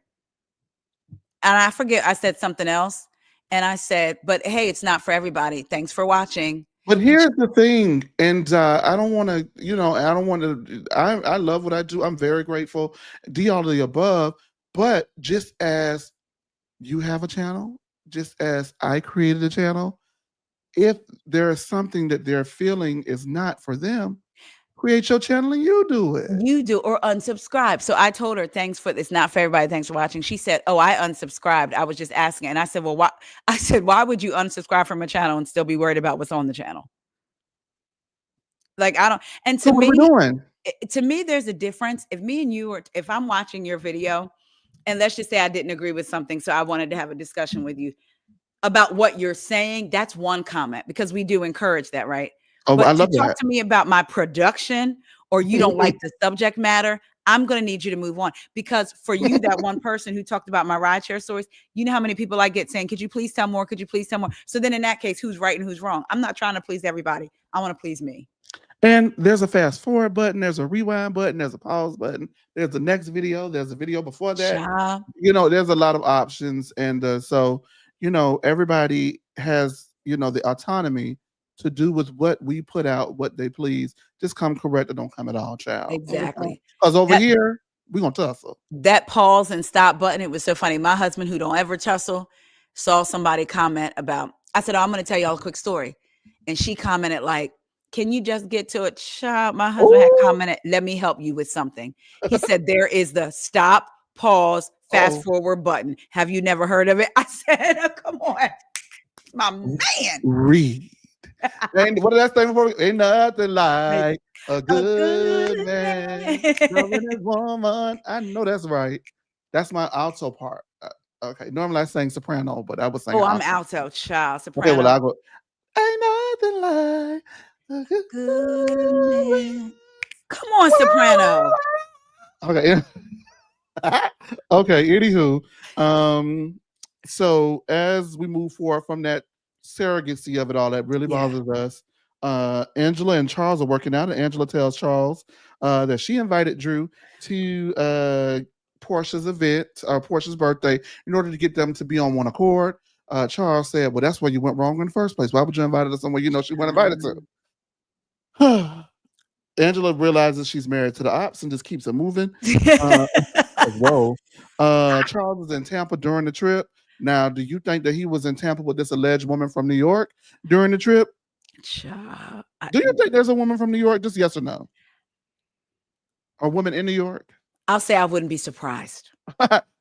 And I forget, I said something else. And I said, but hey, it's not for everybody. Thanks for watching. But here's the thing, and I don't want to, I don't want to. I love what I do. I'm very grateful. Do all of the above, but just as you have a channel, just as I created a channel. If there is something that they're feeling is not for them, create your channel and you do it. You do, or unsubscribe. So I told her, thanks for it's not for everybody. Thanks for watching. She said, oh, I unsubscribed. I was just asking. And I said, well, why? I said, why would you unsubscribe from a channel and still be worried about what's on the channel? Like, I don't. And So what are we doing? to me, there's a difference. If me and you, or if I'm watching your video, and let's just say I didn't agree with something, so I wanted to have a discussion with you about what you're saying, that's one comment, because we do encourage that, right? Oh, I But to love talk that. to me about my production, or you don't like the subject matter, I'm going to need you to move on. Because for you, that one person who talked about my rideshare stories, you know how many people I get saying, could you please tell more? Could you please tell more? So then in that case, who's right and who's wrong? I'm not trying to please everybody. I want to please me. And there's a fast forward button, there's a rewind button, there's a pause button, there's the next video, there's a video before that. Child. You know, there's a lot of options. And so, you know, everybody has, you know, the autonomy to do with what we put out, what they please. Just come correct or don't come at all, child. Exactly. Because over here, we're going to tussle. That pause and stop button, it was so funny. My husband, who don't ever tussle, saw somebody comment about, I said, oh, I'm going to tell y'all a quick story. And she commented like, can you just get to it? Child, my husband had commented, let me help you with something. He said, there is the stop, pause, fast forward button. Have you never heard of it? I said, oh, come on. My man. Read. And what did I say before? Ain't nothing like a good man loving his woman. I know that's right. That's my alto part. Okay. Normally I sang soprano, but I was saying I'm alto, child, soprano. Okay, well I go, ain't nothing like a good man. Come on, soprano. Okay. Okay, anywho. So as we move forward from that surrogacy of it all, that really bothers us. Angela and Charles are working out, and Angela tells Charles that she invited Drew to Porsha's event, Porsha's birthday, in order to get them to be on one accord. Charles said, well, that's where you went wrong in the first place. Why would you invite her somewhere you know she wasn't invited to? Angela realizes she's married to the ops and just keeps it moving. Whoa. Charles was in Tampa during the trip. Now, do you think that he was in Tampa with this alleged woman from New York during the trip? Do you think there's a woman from New York? Just yes or no? A woman in New York? I'll say I wouldn't be surprised.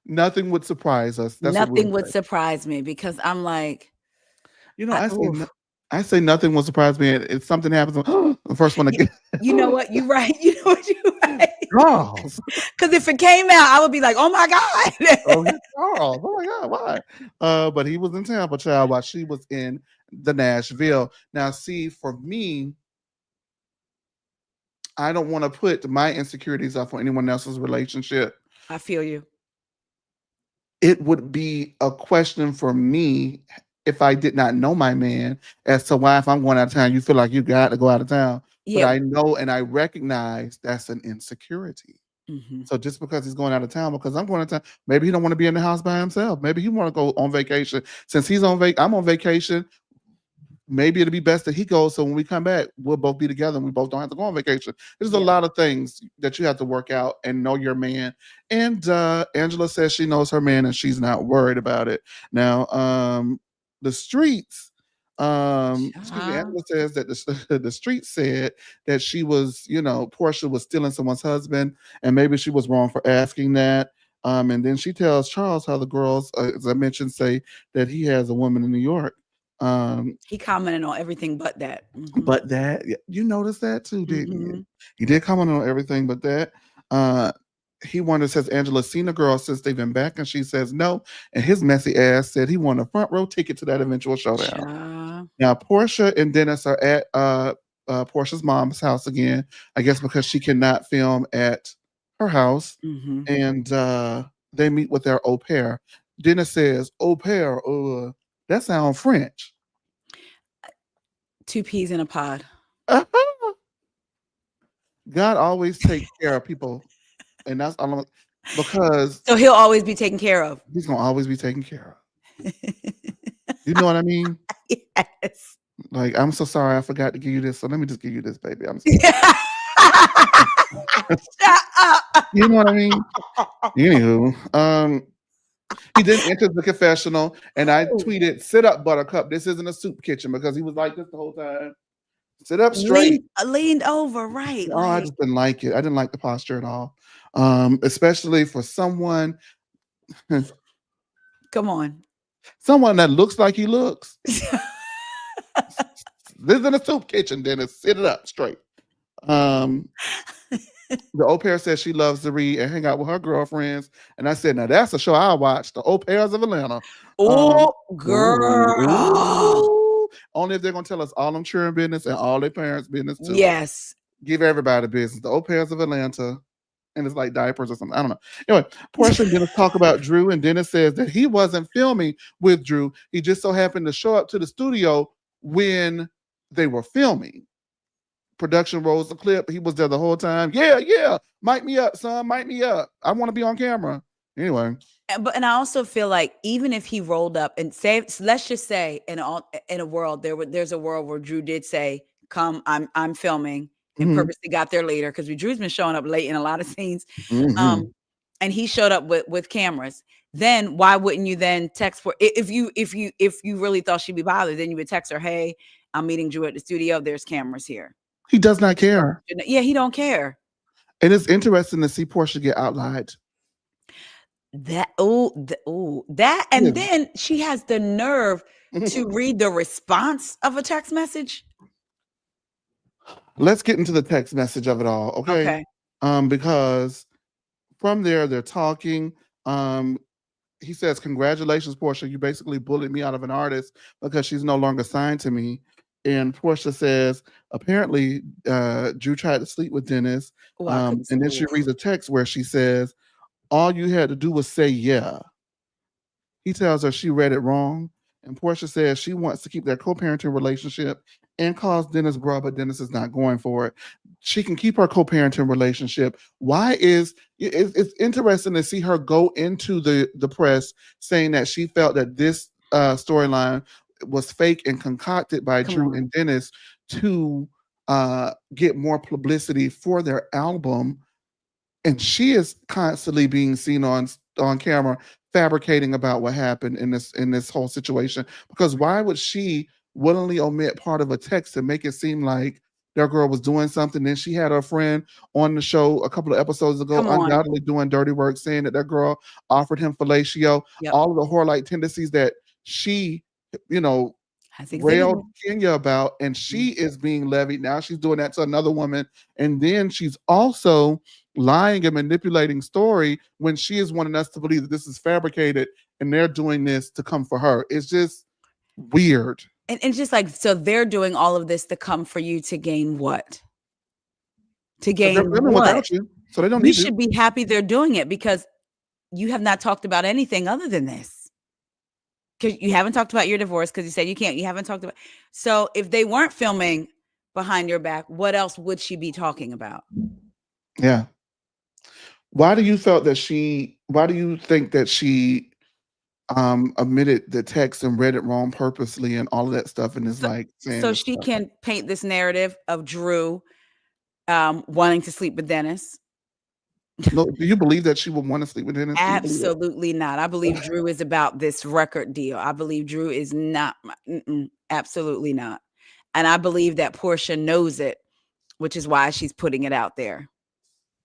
Nothing would surprise us. That's nothing would surprise me, because I'm like, you know, I say nothing will surprise me. If something happens, the first one to get. You know what? You're right. You know what? You're right. Charles. Because if it came out, I would be like, oh my God. Charles. Oh my God, why? But he was in Tampa, child, while she was in the Nashville. Now, see, for me, I don't want to put my insecurities up on anyone else's relationship. I feel you. It would be a question for me if I did not know my man as to why, if I'm going out of town, you feel like you got to go out of town. Yeah. But I know and I recognize that's an insecurity. Mm-hmm. So just because he's going out of town, because I'm going out of town, maybe he don't want to be in the house by himself. Maybe he want to go on vacation. Since he's on I'm on vacation, maybe it'll be best that he goes. So when we come back, we'll both be together and we both don't have to go on vacation. There's a lot of things that you have to work out and know your man. And Angela says she knows her man and she's not worried about it. Now, the streets, Angela says that the streets said that she was, you know, Porsha was stealing someone's husband, and maybe she was wrong for asking that. And then she tells Charles how the girls, as I mentioned, say that he has a woman in New York. He commented on everything but that. Mm-hmm. But that, you noticed that too, didn't you? He did comment on everything but that. He wonders, has Angela seen the girl since they've been back? And she says no. And his messy ass said he won a front row ticket to that eventual showdown. Now, Porsha and Dennis are at Porsha's mom's house again, I guess because she cannot film at her house. Mm-hmm. And they meet with their au pair. Dennis says, au pair, that sounds French. 2 peas in a pod. God always takes care of people. And that's all because so he'll always be taken care of. He's gonna always be taken care of. You know what I mean? Yes. Like, I'm so sorry I forgot to give you this. So let me just give you this, baby. I'm sorry. Shut up. You know what I mean? Anywho, He didn't enter the confessional, and I Oh, tweeted, "Sit up, Buttercup. This isn't a soup kitchen," because he was like this the whole time. Sit up straight. leaned over, right? Oh, I Like, just didn't like it. I didn't like the posture at all, especially for someone, come on. someone that looks like he looks. This isn't a soup kitchen, Dennis. Sit it up straight. Um, the au pair says she loves to read and hang out with her girlfriends, and I said, "Now that's a show I watch, The Au Pairs of Atlanta." Um, Oh, girl. ooh. Only if they're gonna tell us all them children business and all their parents' business too. Yes. Give everybody business. The Au Pairs of Atlanta, and it's like diapers or something. I don't know. Anyway, Porsha and Dennis talk about Drew, and Dennis says that he wasn't filming with Drew. He just so happened to show up to the studio when they were filming. Production rolls the clip. He was there the whole time. Yeah, yeah. Mic me up, son. Mic me up. I want to be on camera. Anyway. And I also feel like even if he rolled up and say, let's just say in a world there's a world where Drew did say, "Come, I'm filming," and Mm-hmm. purposely got there later because Drew's been showing up late in a lot of scenes, Mm-hmm. and he showed up with cameras. Then why wouldn't you then text for if you really thought she'd be bothered? Then you would text her, "Hey, I'm meeting Drew at the studio. There's cameras here." He does not care. Yeah, he don't care. And it's interesting to see Porsha get outlied. That that and then she has the nerve to read the response of a text message. Let's get into the text message of it all, okay? Okay. Because from there they're talking. He says, "Congratulations, Porsha. You basically bullied me out of an artist because she's no longer signed to me." And Porsha says, apparently, Drew tried to sleep with Dennis. Oh, I couldn't. And then she reads a text where she says, "All you had to do was say yeah." He tells her she read it wrong. And Porsha says she wants to keep their co-parenting relationship and calls Dennis bro, but Dennis is not going for it. She can keep her co-parenting relationship. Why is it's interesting to see her go into the press saying that she felt that this storyline was fake and concocted by Drew and Dennis to get more publicity for their album, and she is constantly being seen on camera fabricating about what happened in this whole situation. Because why would she willingly omit part of a text to make it seem like their girl was doing something? Then she had her friend on the show a couple of episodes ago, undoubtedly doing dirty work, saying that that girl offered him fellatio. Yep. All of the whore-like tendencies that she, railed Kenya about, and she is being levied. Now she's doing that to another woman, and then she's also lying and manipulating story when she is wanting us to believe that this is fabricated and they're doing this to come for her. It's just weird. And it's just like, so they're doing all of this to come for you to gain what? To gain what? Without you, so they don't need you. Should be happy they're doing it because you have not talked about anything other than this. Because you haven't talked about your divorce because you said you can't. You haven't talked about. So if they weren't filming behind your back, what else would she be talking about? Yeah. Why do you think that she omitted the text and read it wrong purposely and all of that stuff and is so she can paint this narrative of Drew wanting to sleep with Dennis? No, do you believe that she would want to sleep with Dennis? Absolutely not. I believe Drew is about this record deal. I believe Drew is not. Absolutely not. And I believe that Porsha knows it, which is why she's putting it out there.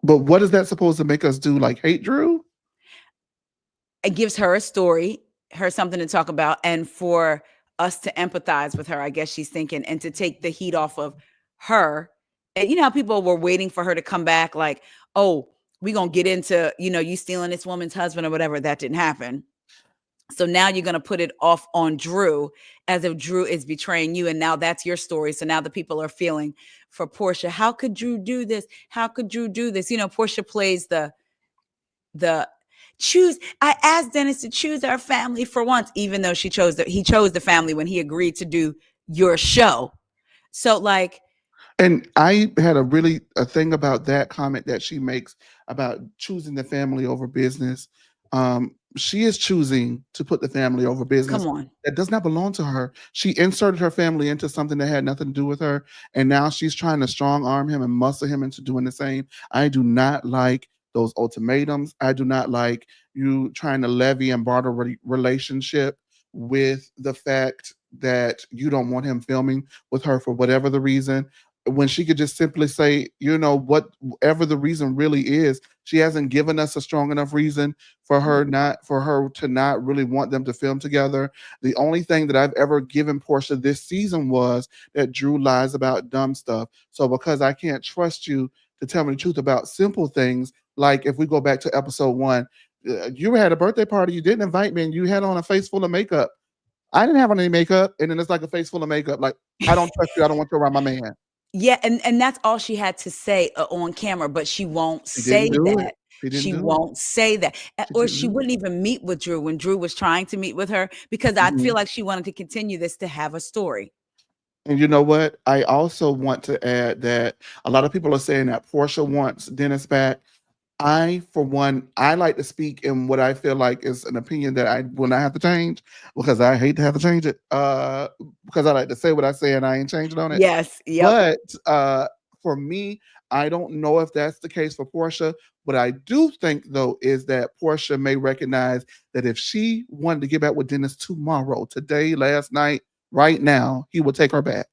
But what is that supposed to make us do? Like hate Drew? It gives her a story, her something to talk about, and for us to empathize with her, I guess she's thinking, and to take the heat off of her. And you know how people were waiting for her to come back like, oh, we're going to get into, you stealing this woman's husband or whatever. That didn't happen. So now you're going to put it off on Drew as if Drew is betraying you. And now that's your story. So now the people are feeling for Porsha. How could Drew do this? How could Drew do this? Porsha plays the choose. I asked Dennis to choose our family for once, even though he chose the family when he agreed to do your show. So and I had a thing about that comment that she makes about choosing the family over business. She is choosing to put the family over business. Come on. That does not belong to her. She inserted her family into something that had nothing to do with her. And now she's trying to strong arm him and muscle him into doing the same. I do not like those ultimatums. I do not like you trying to levy and barter relationship with the fact that you don't want him filming with her for whatever the reason. When she could just simply say, whatever the reason really is, she hasn't given us a strong enough reason for her to not really want them to film together. The only thing that I've ever given Porsha this season was that Drew lies about dumb stuff. So because I can't trust you to tell me the truth about simple things, like if we go back to episode 1, you had a birthday party, you didn't invite me, and you had on a face full of makeup. I didn't have on any makeup, and then it's like a face full of makeup. Like, I don't trust you. I don't want you around my man. Yeah, and that's all she had to say on camera, but she won't She say didn't do it. that. She didn't She do it. won't say that. She Or didn't she do wouldn't even meet with Drew when Drew was trying to meet with her, because it. I feel Mhm. like she wanted to continue this to have a story. And you know what? I also want to add that a lot of people are saying that Porsha wants Dennis back. I, for one, I like to speak in what I feel like is an opinion that I will not have to change, because I hate to have to change it. Because I like to say what I say and I ain't changing on it. Yes, yep. But for me, I don't know if that's the case for Porsha. What I do think though is that Porsha may recognize that if she wanted to get back with Dennis tomorrow, today, last night, right now, he would take her back.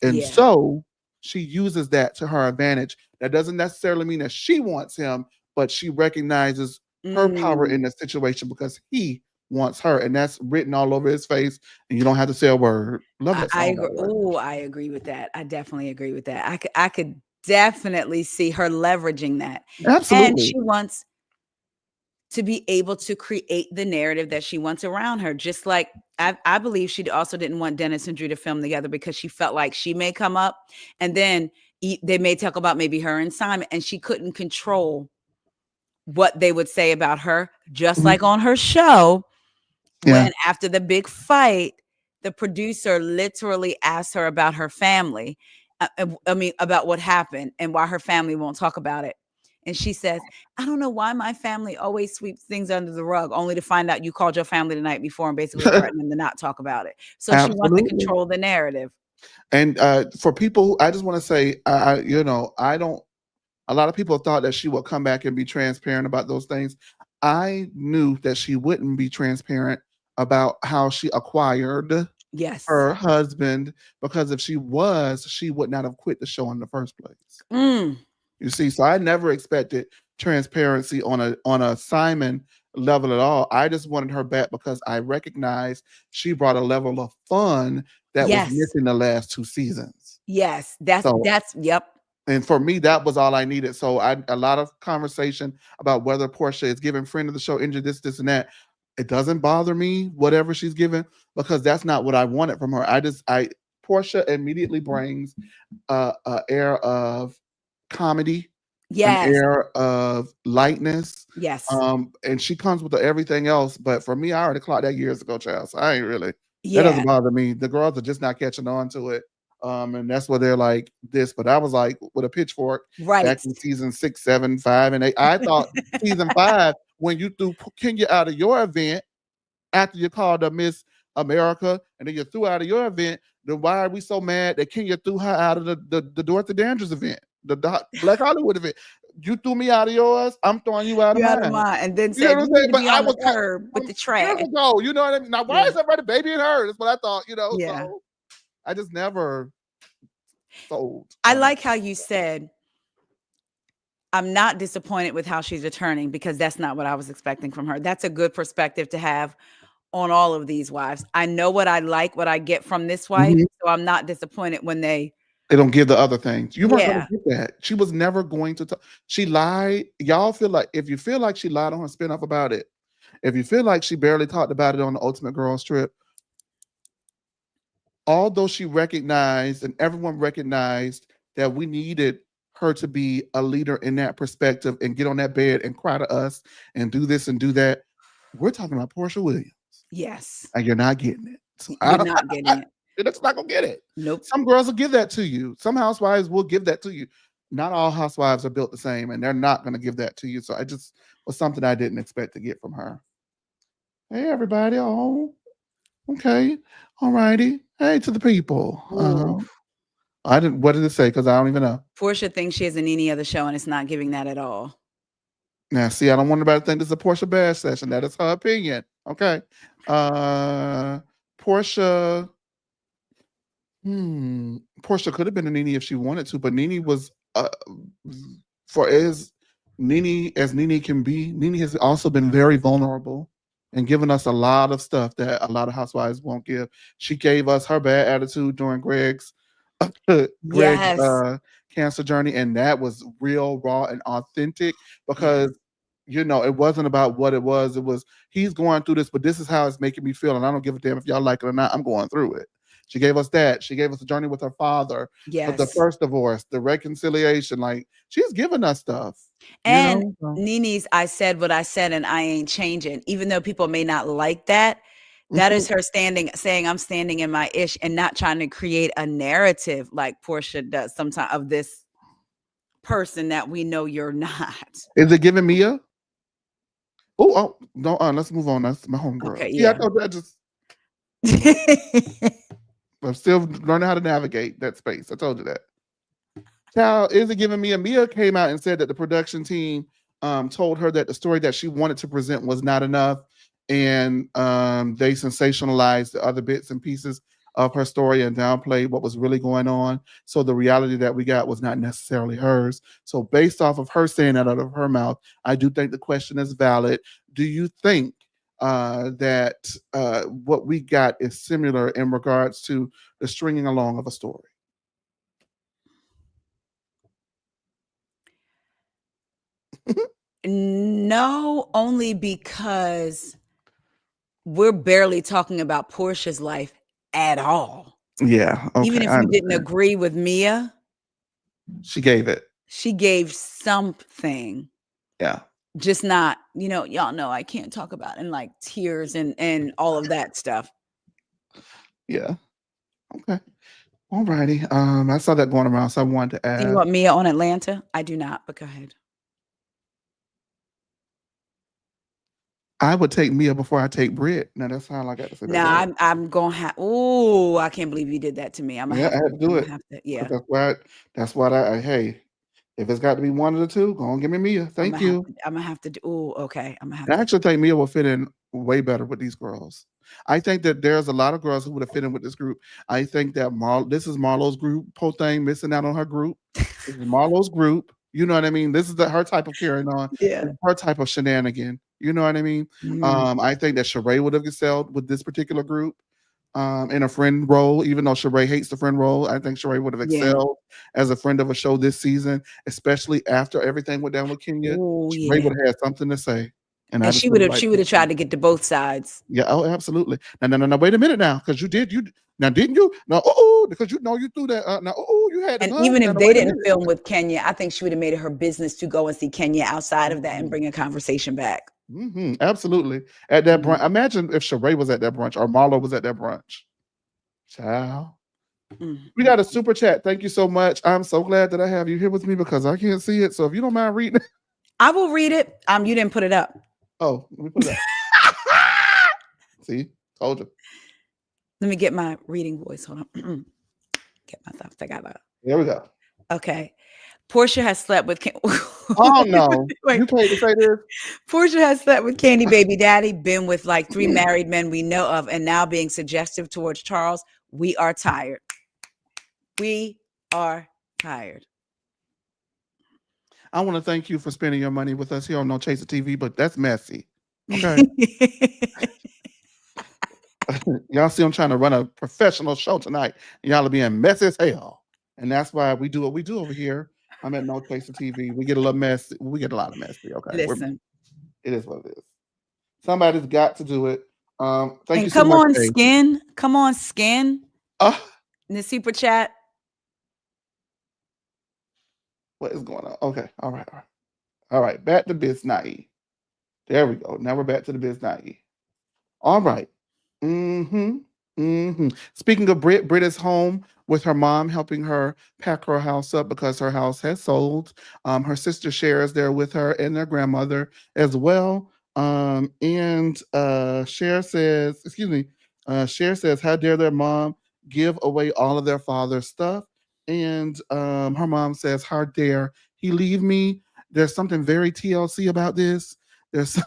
And Yeah. so she uses that to her advantage. That doesn't necessarily mean that she wants him, but she recognizes her power Mm. in the situation because he wants her. And that's written all over his face. And you don't have to say a word. Love that I song, by agree. the way. Oh, I agree with that. I definitely agree with that. I could definitely see her leveraging that. And Absolutely. she wants to be able to create the narrative that she wants around her. Just like I believe she also didn't want Dennis and Drew to film together because she felt like she may come up and then they may talk about maybe her and Simon, and she couldn't control what they would say about her. Just Mhm. like on her show, Yeah. when after the big fight, the producer literally asked her about her family. I mean, about what happened and why her family won't talk about it. And she says, I don't know why my family always sweeps things under the rug, only to find out you called your family the night before and basically threatened them to not talk about it. So she wants to Absolutely. control the narrative. And for people, I just want to say, I don't. A lot of people thought that she would come back and be transparent about those things. I knew that she wouldn't be transparent about how she acquired Yes. her husband, because if she was, she would not have quit the show in the first place. Mm, You see, so I never expected transparency on a Simon level at all. I just wanted her back because I recognized she brought a level of fun that was yes. missing the last 2 seasons. Yes. That's So, that's yep. and for me, that was all I needed. So a lot of conversation about whether Portia is giving friend of the show injured this, and that. It doesn't bother me, whatever she's given, because that's not what I wanted from her. Portia immediately brings a air of comedy, an Yes. air of lightness, Yes. and she comes with everything else. But for me, I already clocked that years ago, child. So I ain't really. That Yeah. doesn't bother me. The girls are just not catching on to it, and that's where they're like this. But I was like with a pitchfork back Right. in season 6, 7, 5, and 8. I thought season 5, when you threw Kenya out of your event after you called her Miss America, and then you threw out of your event, then why are we so mad that Kenya threw her out of the Dorothy Dandridge event, the Black Hollywood event? You threw me out of yours, I'm throwing you out of You out of mine. mind, and then You know said, what "You I'm need saying? to But be I on the was like, curb with the years trash." ago, you know what I mean? Now, why Yeah. is everybody baby in her? That's what I thought, Yeah. so I just never sold I on that. like how you said, "I'm not disappointed with how she's returning," because that's not what I was expecting from her. That's a good perspective to have on all of these wives. I know what I like, what I get from this wife, Mhm. so I'm not disappointed when they They don't give the other things. You weren't gonna Yeah. get that. She was never going to talk. She lied. Y'all feel like, if you feel like she lied on her spinoff about it, if you feel like she barely talked about it on the Ultimate Girls trip, although she recognized and everyone recognized that we needed her to be a leader in that perspective and get on that bed and cry to us and do this and do that, we're talking about Portia Williams, Yes. and you're not getting it. So You're not getting it. you're just not gonna get it. Nope. Some girls will give that to you. Some housewives will give that to you. Not all housewives are built the same, and they're not gonna give that to you. So I just was something I didn't expect to get from her. Hey everybody. Oh, okay. All righty. Hey to the people. Ooh. I didn't. What did it say? Because I don't even know. Portia thinks she has a Nene of the show, and it's not giving that at all. Now, see, I don't want anybody to think this is a Portia Bash session. That is her opinion. Okay. Uh Portia. Portia could have been a Nene if she wanted to, but Nene was for as Nene can be. Nene has also been very vulnerable and given us a lot of stuff that a lot of housewives won't give. She gave us her bad attitude during Greg's Yes. cancer journey, and that was real, raw, and authentic Yes. because it wasn't about what it was. It was he's going through this, but this is how it's making me feel, and I don't give a damn if y'all like it or not. I'm going through it. She gave us that. She gave us a journey with her father, of the Yes. first divorce, the reconciliation. Like she's given us stuff, And So, Nene's I said what I said and I ain't changing. Even though people may not like that, that is her saying I'm standing in my ish and not trying to create a narrative like Portia does sometimes of this person that we know you're not. Is it giving me a? Oh, no. Let's move on. That's my homegirl. Okay, See, I yeah. told you. I'm still learning how to navigate that space. I told you that. Child, is it giving me a? Mia came out and said that the production team told her that the story that she wanted to present was not enough, and they sensationalized the other bits and pieces of her story and downplayed what was really going on. So the reality that we got was not necessarily hers. So based off of her saying that out of her mouth, I do think the question is valid. Do you think that what we got is similar in regards to the stringing along of a story? No, only because we're barely talking about Portia's life at all. Yeah. Okay. Even if I you didn't understand. agree with Mia, She gave it. she gave something. Yeah. Just not, y'all know I can't talk about and like tears and all of that stuff. Yeah. Okay. All righty. I saw that going around, so I wanted to Do you add. want Mia on Atlanta? I do not, but go ahead. I would take Mia before I take Brit. Now that's how I got to say that. Go Now ahead. I'm gonna have. Oh, I can't believe you did that to me. I'm gonna Yeah, have I to. had to do I'm it gonna have to. because Yeah, that's why hey, if it's got to be one of the two, go on, give me Mia. I'm Thank gonna have you. to. I'm gonna have to do. Oh, okay. I'm gonna have And I to. actually think Mia will fit in way better with these girls. I think that there's a lot of girls who would have fit in with this group. I think that this is Marlo's group. Poor thing missing out on her group. This is Marlo's group. You know what I mean? This is her type of carrying on, Yeah. her type of shenanigan. You know what I mean? Mm. I think that Sheree would have excelled with this particular group in a friend role, even though Sheree hates the friend role. I think Sheree would have Yeah. excelled as a friend of a show this season, especially after everything went down with Kenya. Oh, Sheree yeah. would have had something to say. And I And just she would would have have. liked She would to have tried to get to both sides. yeah, oh, absolutely. No. Wait a minute now, because you now didn't you? No, oh, because you threw that. Now, oh, you had the And gun. even Now, if they wait a didn't minute. film with Kenya, I think she would have made it her business to go and see Kenya outside of that and Mhm. bring a conversation back. Absolutely. At that Mm. brunch, imagine if Sheree was at that brunch or Marlo was at that brunch. Child. We got a Mm. super chat. Thank you so much. I'm so glad that I have you here with me because I can't see it. So if you don't mind reading it. I will read it. You didn't put it up. Oh, let me put it up. See, told you. Let me get my reading voice. Hold on. Get myself together. There we go. Okay. Portia has slept with Oh no. Wait. You paid to say this? Portia has slept with Candy Baby Daddy, been with like 3 married men we know of, and now being suggestive towards Charles. We are tired. We are tired. I want to thank you for spending your money with us here on No Chaser TV, but that's messy. Okay. Y'all see I'm trying to run a professional show tonight. Y'all are being messy as hell. And that's why we do what we do over here. I'm at No Chaser TV. We get a little messy. We get a lot of messy. Okay. Listen. It is what it is. Somebody's got to do it. Thank And you so come much, on, Kate. Skin. Come on, Skin. Uh, In the super chat. what is going on? Okay. All right. All right. Back to Biz Naive. There we go. Now we're back to the Biz Naive. All right. Speaking of Brit is home with her mom helping her pack her house up because her house has sold. Her sister shares there with her and their grandmother as well. And Cher says, Cher says, how dare their mom give away all of their father's stuff? And her mom says, how dare he leave me? there's something very TLC about this. There's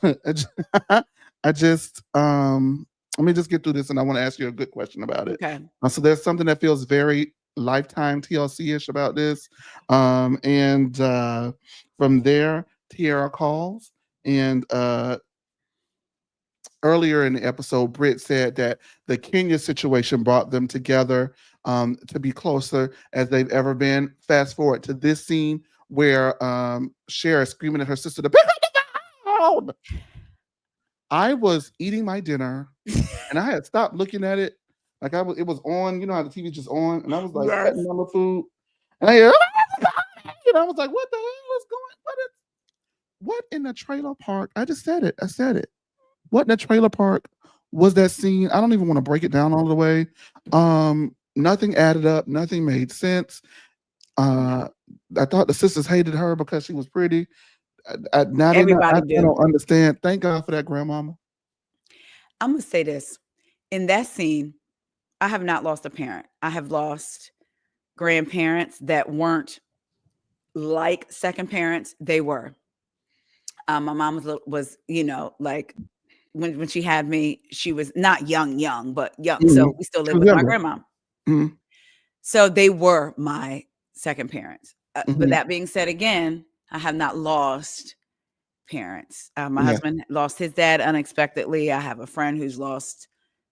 I just let me just get through this, and I want to ask you a good question about it. Okay. So there's something that feels very Lifetime TLC-ish about this. And from there, Tiara calls, and earlier in the episode, Brit said that the Kenya situation brought them together to be closer as they've ever been. Fast forward to this scene where Cher is screaming at her sister to pick up the phone. I was eating my dinner and I had stopped looking at it. Like it was on, you know how the TV just on, and I was like Yes. cutting on the food, and I was like, "What the hell is going? What in the trailer park?" I just said it. I said it. What in the trailer park was that scene? I don't even want to break it down all the way. Nothing added up. Nothing made sense. I thought the sisters hated her because she was pretty. Everybody I don't understand. Thank God for that, grandmama. I'm gonna say this. In that scene, I have not lost a parent. I have lost grandparents that weren't like second parents. They were. My mom was, you know, like when she had me, she was not young, but young. Mm-hmm. So we still live with my grandma. Mm-hmm. So they were my second parents. Mm-hmm. But that being said, again, I have not lost parents. My husband lost his dad unexpectedly. I have a friend who's lost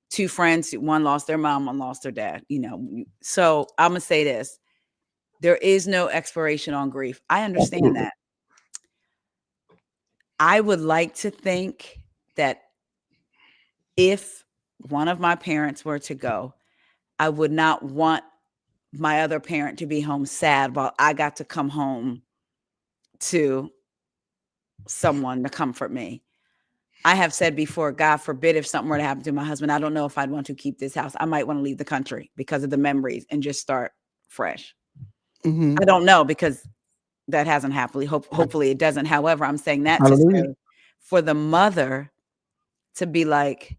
two friends. One lost their mom, one lost their dad, you know. So I'm going to say this. There is no expiration on grief. I understand that. I would like to think that if one of my parents were to go, I would not want my other parent to be home sad while I got to come home to someone to comfort me. I have said before, God forbid if something were to happen to my husband, I don't know if I'd want to keep this house. I might want to leave the country because of the memories and just start fresh. Mm-hmm. I don't know because that hasn't happened. Hopefully it doesn't. However, I'm saying that to say for the mother to be like,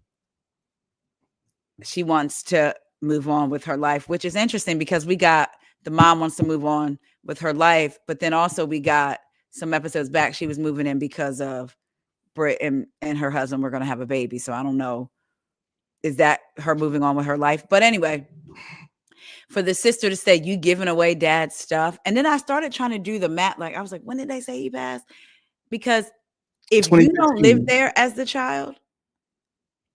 she wants to move on with her life, which is interesting because we got the mom wants to move on with her life, but then also we got some episodes back. She was moving in because of Brit and her husband were going to have a baby. So I don't know. Is that her moving on with her life? But anyway, for the sister to say, you giving away dad's stuff. And then I started trying to do the math. Like, I was like, when did they say he passed? Because if you don't live there as the child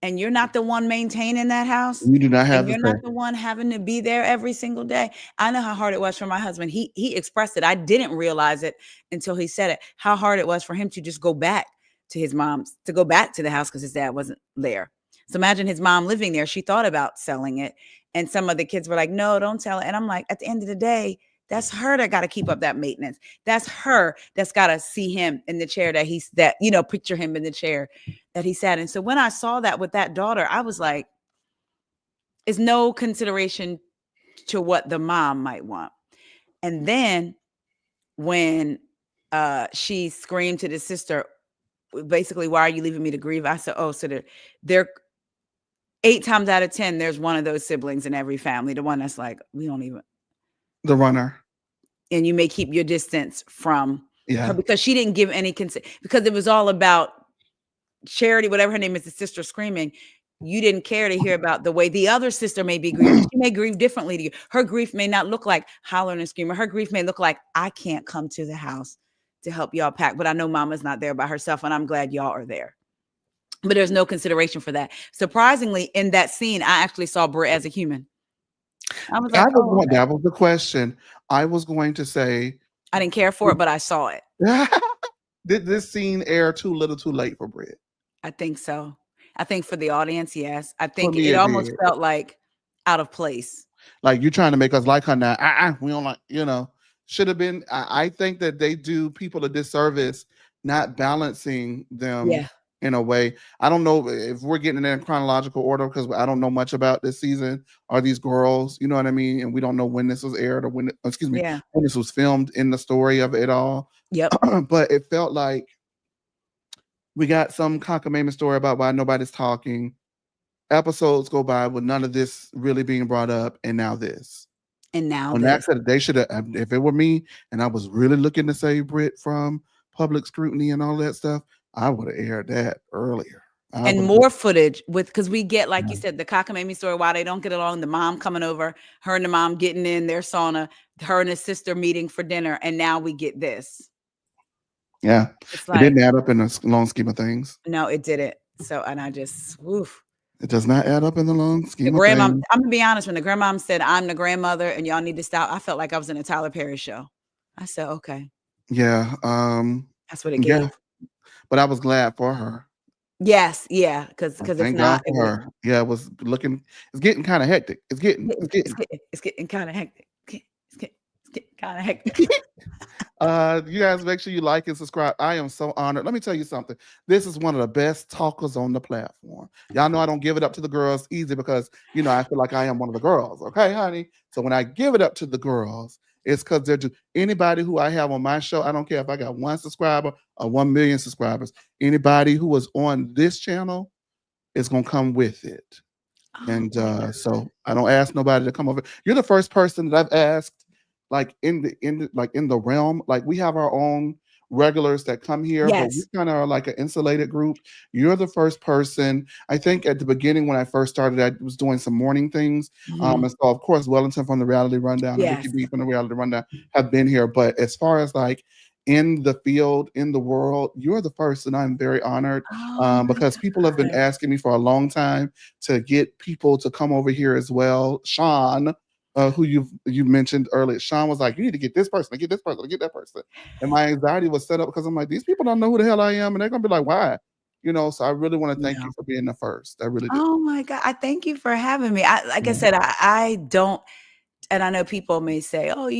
and you're not the one maintaining that house, you do not have and you're not the one having to be there every single day. I know how hard it was for my husband. He expressed it. I didn't realize it until he said it, how hard it was for him to just go back to his mom's, to go back to the house because his dad wasn't there. So imagine his mom living there. She thought about selling it. And some of the kids were like, no, don't sell it. And I'm like, at the end of the day, that's her that got to keep up that maintenance. That's her that's got to see him in the chair picture him in the chair that he sat in. So when I saw that with that daughter, I was like, it's no consideration to what the mom might want. And then when she screamed to the sister, basically, why are you leaving me to grieve? I said, oh, so they're 8 times out of 10, there's one of those siblings in every family. The one that's like, we don't even. The runner. And you may keep your distance from her because she didn't give any consent, because it was all about Charity, whatever her name is, the sister screaming. You didn't care to hear about the way the other sister may be grieving. She may grieve differently to you. Her grief may not look like hollering and screaming. Her grief may look like, I can't come to the house to help y'all pack, but I know mama's not there by herself, and I'm glad y'all are there. But there's no consideration for that. Surprisingly, in that scene, I actually saw Brit as a human. I was like, that was the question. I was going to say, I didn't care for it, but I saw it. Did this scene air too little too late for Brit? I think so. I think for the audience, yes. I think it almost felt like out of place. Like, you're trying to make us like her now. We don't like, should have been. I think that they do people a disservice not balancing them in a way. I don't know if we're getting in chronological order because I don't know much about this season or these girls, you know what I mean? And we don't know when this was aired or when this was filmed in the story of it all. Yep. But it felt like we got some cockamamie story about why nobody's talking. Episodes go by with none of this really being brought up, and now this. And now when that said, they should have, if it were me and I was really looking to save Brit from public scrutiny and all that stuff, I would have aired that earlier. I And would more footage because we get, like you have. said, the cockamamie story, why they don't get along, the mom coming over, her and the mom getting in their sauna, her and his sister meeting for dinner, and now we get this. Yeah, It's it like, didn't add up in the long scheme of things. no, it didn't. So, and I just, woof. It does not add up in the long The scheme of grandmom, things. I'm gonna be honest, when the grandmom said, I'm the grandmother and y'all need to stop, I felt like I was in a Tyler Perry show. I said, okay, Yeah, that's what it yeah, gave. but I was glad for her. Yes, yeah, because if Thank not, God it for was her. Yeah, it's getting kind of hectic. It's getting, getting, it's getting. it's getting kind of hectic. It's getting kind of hectic. You guys make sure you like and subscribe. I am so honored. Let me tell you something. This is one of the best talkers on the platform. Y'all know I don't give it up to the girls easy because I feel like I am one of the girls. Okay, honey. So when I give it up to the girls, it's because they're just anybody who I have on my show. I don't care if I got 1 subscriber or 1 million subscribers. Anybody who was on this channel is gonna come with it. Oh And my God. so I don't ask nobody to come over. You're the first person that I've asked, like in the realm. Like we have our own regulars that come here, but we Yes. kind of are like an insulated group. You're the first person. I think at the beginning when I first started, I was doing some morning things. Mhm. And so of course Wellington from the Reality Rundown and Ricky Yes. B from the Reality Rundown have been here. But as far as like in the field, in the world, you're the first, and I'm very honored Oh my because people have been God. asking me for a long time to get people to come over here as well. Sean, who you mentioned earlier, Sean was like, you need to get this person, to get this person, to get that person. And my anxiety was set up because I'm like, these people don't know who the hell I am, and they're gonna be like, why? So I really want to thank you No. for being the first. I really do. Oh my God. I thank you for having me. Like I Yeah. said, I don't, and I know people may say, oh,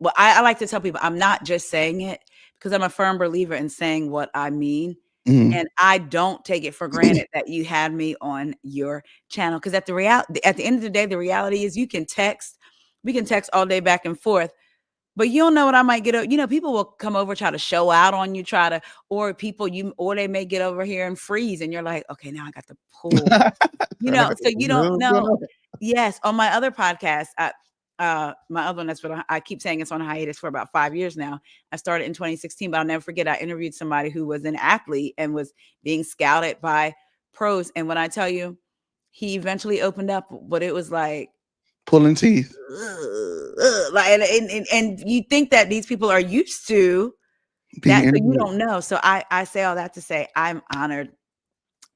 well, I like to tell people I'm not just saying it because I'm a firm believer in saying what I mean. Mhm. And I don't take it for granted that you had me on your channel. Because at the end of the day, the reality is we can text all day back and forth. But you don't know what I might get. People will come over, try to show out on you, or they may get over here and freeze. And you're like, okay, now I got to pull, so you don't know. Yes. On my other podcast, my other one, that's what I keep saying, it's on hiatus for about 5 years now. I started in 2016, but I'll never forget, I interviewed somebody who was an athlete and was being scouted by pros. And when I tell you, he eventually opened up, but it was like, Pulling teeth. like, and you think that these people are used to Being that, so you interviewed. don't know. So I say all that to say I'm honored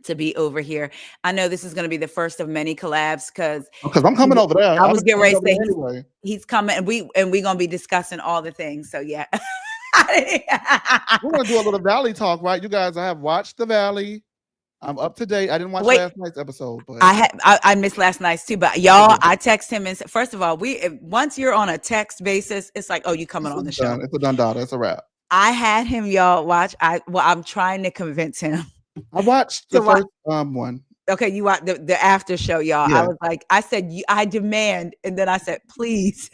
to be over here. I know this is going to be the first of many collabs because Because I'm coming over there. I I was was getting coming ready to over say there anyway. he's coming, and we gonna be discussing all the things. So yeah. We're gonna do a little Valley talk, right? You guys, I have watched the Valley. I'm up to date. I didn't watch Wait, last night's episode, but I missed last night's too, but y'all, I text him and said, first of all, once you're on a text basis, it's like, oh, you coming on the it's show. done. It's a done daughter. It's a wrap. I had him, y'all, watch. I'm trying to convince him I watched to the watch. first one. Okay, you watch the after show, y'all. I Yeah, was like, I said, I demand, and then I said, please.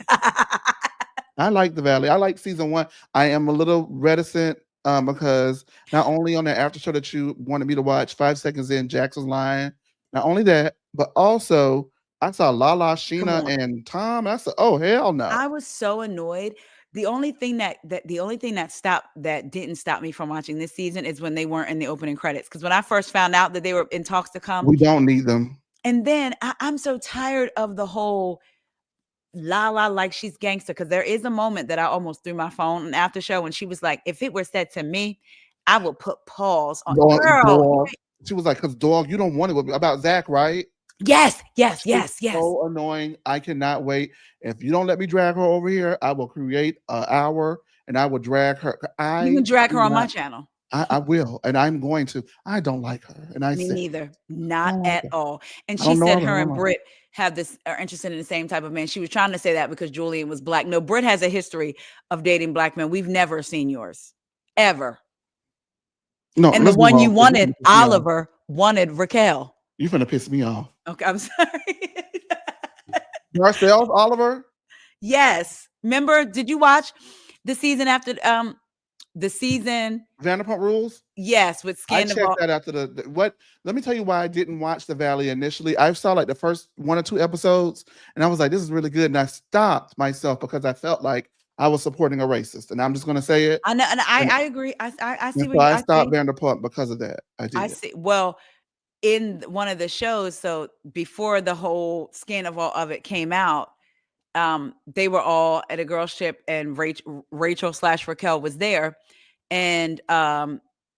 I like the Valley. I like season 1. I am a little reticent because not only on the after show that you wanted me to watch, 5 seconds in, Jax was lying. Not only that, but also I saw Lala, Come Sheena, on. and Tom. I said, oh hell no. I was so annoyed. The only thing that didn't stop me from watching this season is when they weren't in the opening credits. Because when I first found out that they were in talks to come, We don't need them. and then I'm so tired of the whole Lala like she's gangster. Because there is a moment that I almost threw my phone in after show when she was like, if it were said to me, I would put pause on. Girl, Dog. She was like, because dog, you don't want it with me. About Zach, right? yes. She's so annoying. I cannot wait. If you don't let me drag her over here, I will create an hour and I will drag her. You can drag do her on my not- channel. I will, and I'm going to. I don't like her, and I Me said, neither. I Not don't like at her. all. And I she don't know said her. her I and don't like Brit are interested in the same type of man. She was trying to say that because Julian was black. No, Brit has a history of dating black men. We've never seen yours. Ever. her. No, And the let's move one on. you 'Cause you wanted, finna piss me off. Oliver, wanted Raquel. You finna piss me off. Okay, I'm sorry. Marcel's Oliver. Yes. Remember, did you watch the season after the season? Vanderpump Rules. Yes, with I Scandal. checked that after the what. Let me tell you why I didn't watch The Valley initially. I saw like the first 1 or 2 episodes, and I was like, "This is really good," and I stopped myself because I felt like I was supporting a racist, and I'm just going to say it. I know, and And, I agree. I see and what so I I stopped see. Vanderpump because of that. I I did. see. Well, in one of the shows, so before the whole scandal of it came out, they were all at a girls trip, and Rachel slash Raquel was there, and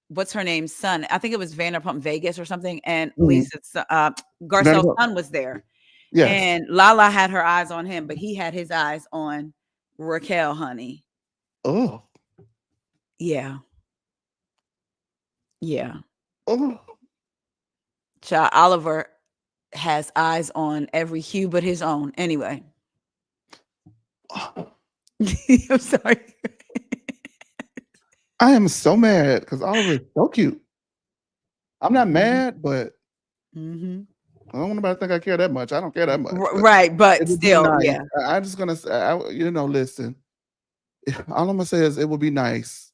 what's her name's son? I think it was Vanderpump Vegas or something, and Lisa's Garcelle's Vanderpump. son was there, Yes. and Lala had her eyes on him, but he had his eyes on Raquel, honey. Oh. Yeah. Yeah. Oh. Child, Oliver has eyes on every hue but his own. Anyway. I'm sorry. I am so mad because Oliver is so cute. I'm not mad, but I don't want nobody to think I care that much. I don't care that much. Right, but it would still, be nice. yeah. I'm just gonna say, listen. All I'm gonna say is, it would be nice.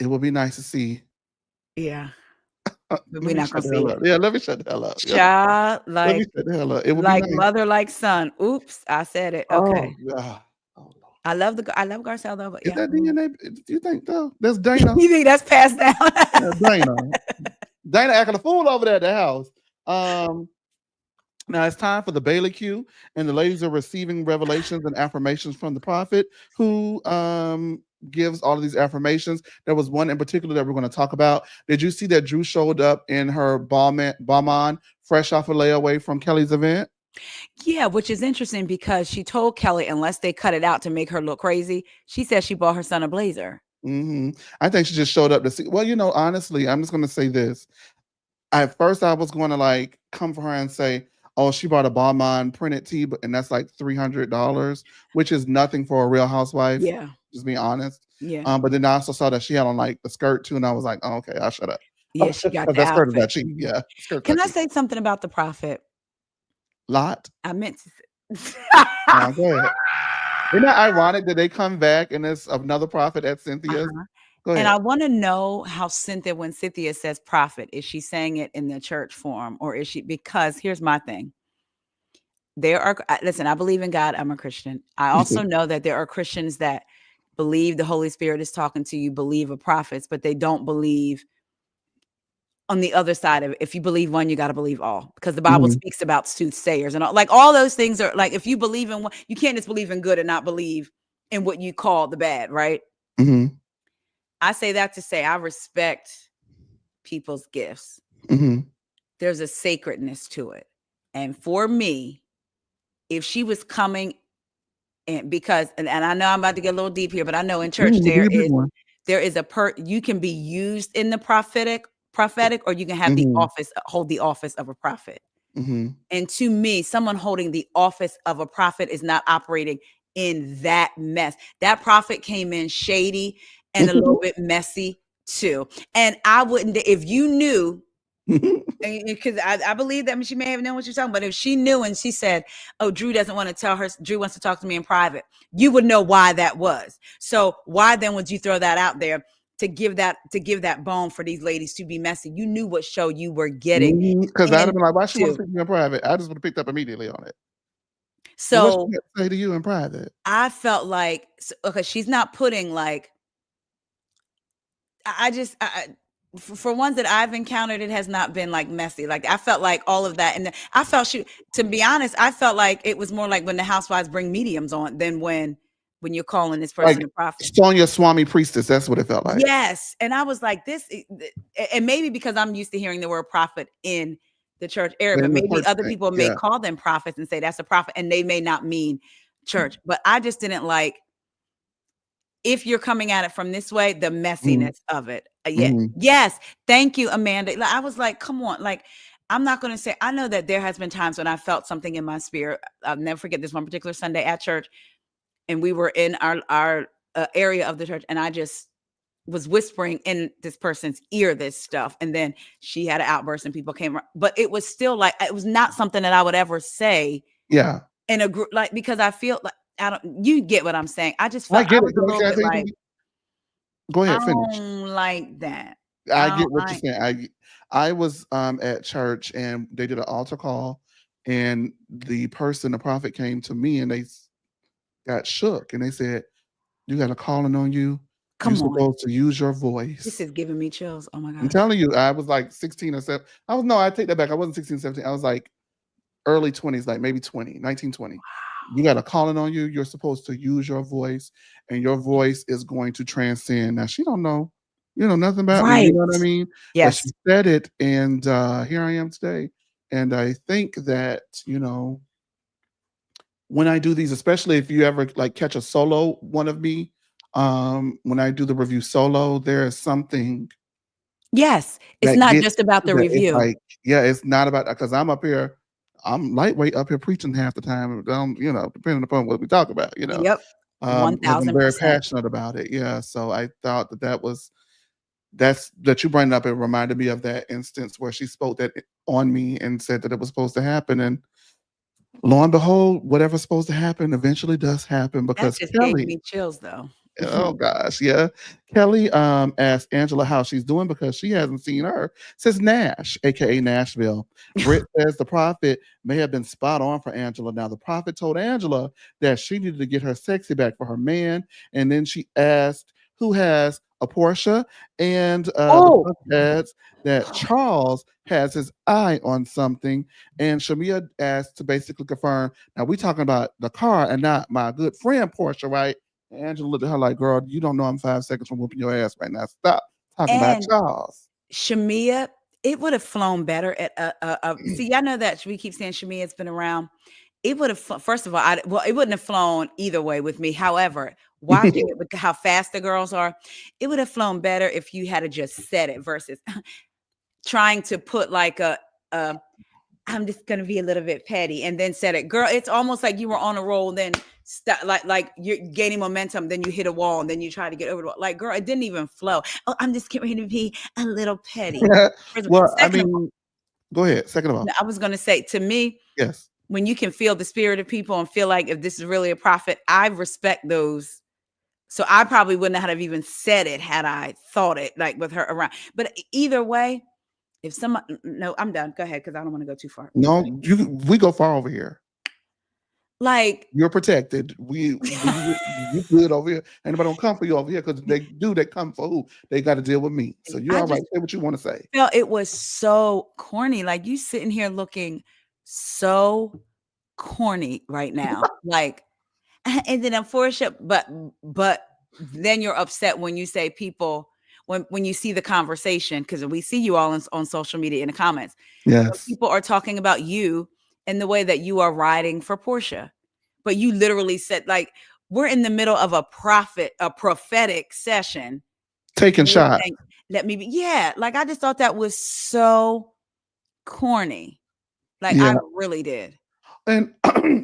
It would be nice to see. Yeah. We're not gonna see it. Yeah, let me shut the hell up. Child, Let me like, shut the hell up. It would like be nice. mother, like son. Oops, I said it. Okay. Oh, God. Oh, I love Garcelle though, but is yeah. that DNA? Do you think though? That's Dana. You think that's passed down? Dana. Dana acting a fool over there at the house. Now it's time for the Bailey Q, and the ladies are receiving revelations and affirmations from the prophet, who gives all of these affirmations. There was one in particular that we're going to talk about. Did you see that Drew showed up in her Balmain, fresh off a layaway from Kelly's event? Yeah, which is interesting because she told Kelly, unless they cut it out to make her look crazy, she said she bought her son a blazer. I think she just showed up to see. Well, honestly, I'm just going to say this. At first, I was going to like come for her and say, "Oh, she bought a Balmain printed tee, and that's like $300, which is nothing for a Real Housewife." Yeah, just be honest. Yeah. But then I also saw that she had on like the skirt too, and I was like, "Oh, okay, I'll shut up." Yeah, she got the that skirt is outfit. not cheap. Yeah, skirt's Can not I cheap. say something about the prophet? Lot. I meant to say. Go ahead. Isn't that ironic that they come back and it's another prophet at Cynthia's? Go ahead. And I want to know how when Cynthia says prophet, is she saying it in the church form, or is she? Because here's my thing. Listen, I believe in God. I'm a Christian. I also know that there are Christians that believe the Holy Spirit is talking to you, believe of prophets, but they don't believe on the other side of it. If you believe one, you got to believe all, because the Bible speaks about soothsayers and all, like all those things are like, if you believe in one, you can't just believe in good and not believe in what you call the bad, right? I say that to say I respect people's gifts. There's a sacredness to it. And for me, if she was coming and I know I'm about to get a little deep here, but I know in church there is you can be used in the prophetic, or you can have the office, hold the office of a prophet. And to me, someone holding the office of a prophet is not operating in that mess. That prophet came in shady and a little bit messy too. And I wouldn't, if you knew, because I believe that she may have known what you're talking about. If she knew and she said, "Oh, Drew doesn't want to tell her, Drew wants to talk to me in private," you would know why that was. So why then would you throw that out there to give that bone for these ladies to be messy? You knew what show you were getting. Because I'd have been like, "Why she want to speak to me in private?" I just would have picked up immediately on it. So what she say to you in private? I felt like, okay, she's not putting like, for ones that I've encountered, it has not been like messy. Like I felt like all of that. And I felt to be honest, I felt like it was more like when the housewives bring mediums on than when you're calling this person a prophet. Sonia Swami priestess. That's what it felt like. Yes. And I was like, this, and maybe because I'm used to hearing the word prophet in the church area, but maybe other people may call them prophets and say that's a prophet, and they may not mean church. But I just didn't like, if you're coming at it from this way, the messiness of it. Yes. Thank you, Amanda. I was like, come on. Like, I'm not going to say, I know that there has been times when I felt something in my spirit. I'll never forget this one particular Sunday at church. And we were in our area of the church. And I just was whispering in this person's ear, this stuff. And then she had an outburst and people came around. But it was still like, it was not something that I would ever say. Yeah. In a group, like, because I feel like, you get what I'm saying. I just felt I was a little bit like, go ahead, finish. I don't like that. I get what you're saying. I was at church and they did an altar call, and the prophet came to me and they got shook and they said, You got a calling on you. You're Come on. supposed to use your This voice. is giving me chills. Oh my I'm gosh. telling you, I was like 16 or 7. I take that back. I wasn't 16, 17. I was like early 20s, like maybe 20, 19, 20. You got a calling on you. You're supposed to use your voice, and your voice is going to transcend. Now, she don't know, nothing about me. You Right. know what I mean? But Yes. she said it, and here I am today. And I think that, when I do these, especially if you ever like catch a solo one of me, when I do the review solo, there is something Yes. It's that not gets just about the that it's review. like, yeah, it's not about because I'm up here, I'm lightweight up here preaching half the time, depending upon what we talk about, Yep. because I'm very 1000%. passionate about it. Yeah, so I thought that you brought it up. It reminded me of that instance where she spoke that on me and said that it was supposed to happen, and lo and behold, whatever's supposed to happen eventually does happen That because just gave Kelly. me chills though. Oh gosh, yeah. Kelly asked Angela how she's doing because she hasn't seen her since Nash, aka Nashville. Britt says the prophet may have been spot on for Angela. Now the prophet told Angela that she needed to get her sexy back for her man, and then she asked who has a Porsche, and the Oh, prophet adds that Charles has his eye on something, and Shamia asked to basically confirm. Now we talking about the car and not my good friend Porsche, right? Angela looked at her like, girl, you don't know I'm 5 seconds from whooping your ass right now. Stop talking about and Charles. Shamia, it would have flown better at see, I know that we keep saying Shamia's been around. It would have first of all, it wouldn't have flown either way with me. However, watching it with how fast the girls are, it would have flown better if you had to just said it versus trying to put like a I'm just gonna be a little bit petty and then said it. Girl, it's almost like you were on a roll, then like you're gaining momentum, then you hit a wall, and then you try to get over the wall. Like, girl, it didn't even flow. Oh, I'm just getting ready to be a little petty. Well, I Second of all, mean, go ahead. Second of all, I was gonna say to me, yes. when you can feel the spirit of people and feel like if this is really a prophet, I respect those. So I probably wouldn't have even said it had I thought it like with her around. But either way, if someone no, I'm done. Go ahead because I don't want to go too far. No, we go far over here. Like You're protected. You good over here. Anybody don't come for you over here because they come for who? They got to deal with me. So you're I all right. just Say what you want to say. felt it was so corny. Like you sitting here looking so corny right now. Like, and then unfortunately, but then you're upset when you say people when you see the conversation because we see you all on social media in the comments. When Yes. people are talking about you and the way that you are riding for Porsha, but you literally said like we're in the middle of a prophetic session. Taking And you're shots. saying, let me be, yeah. Like I just thought that was so corny. Like I Yeah. really did. And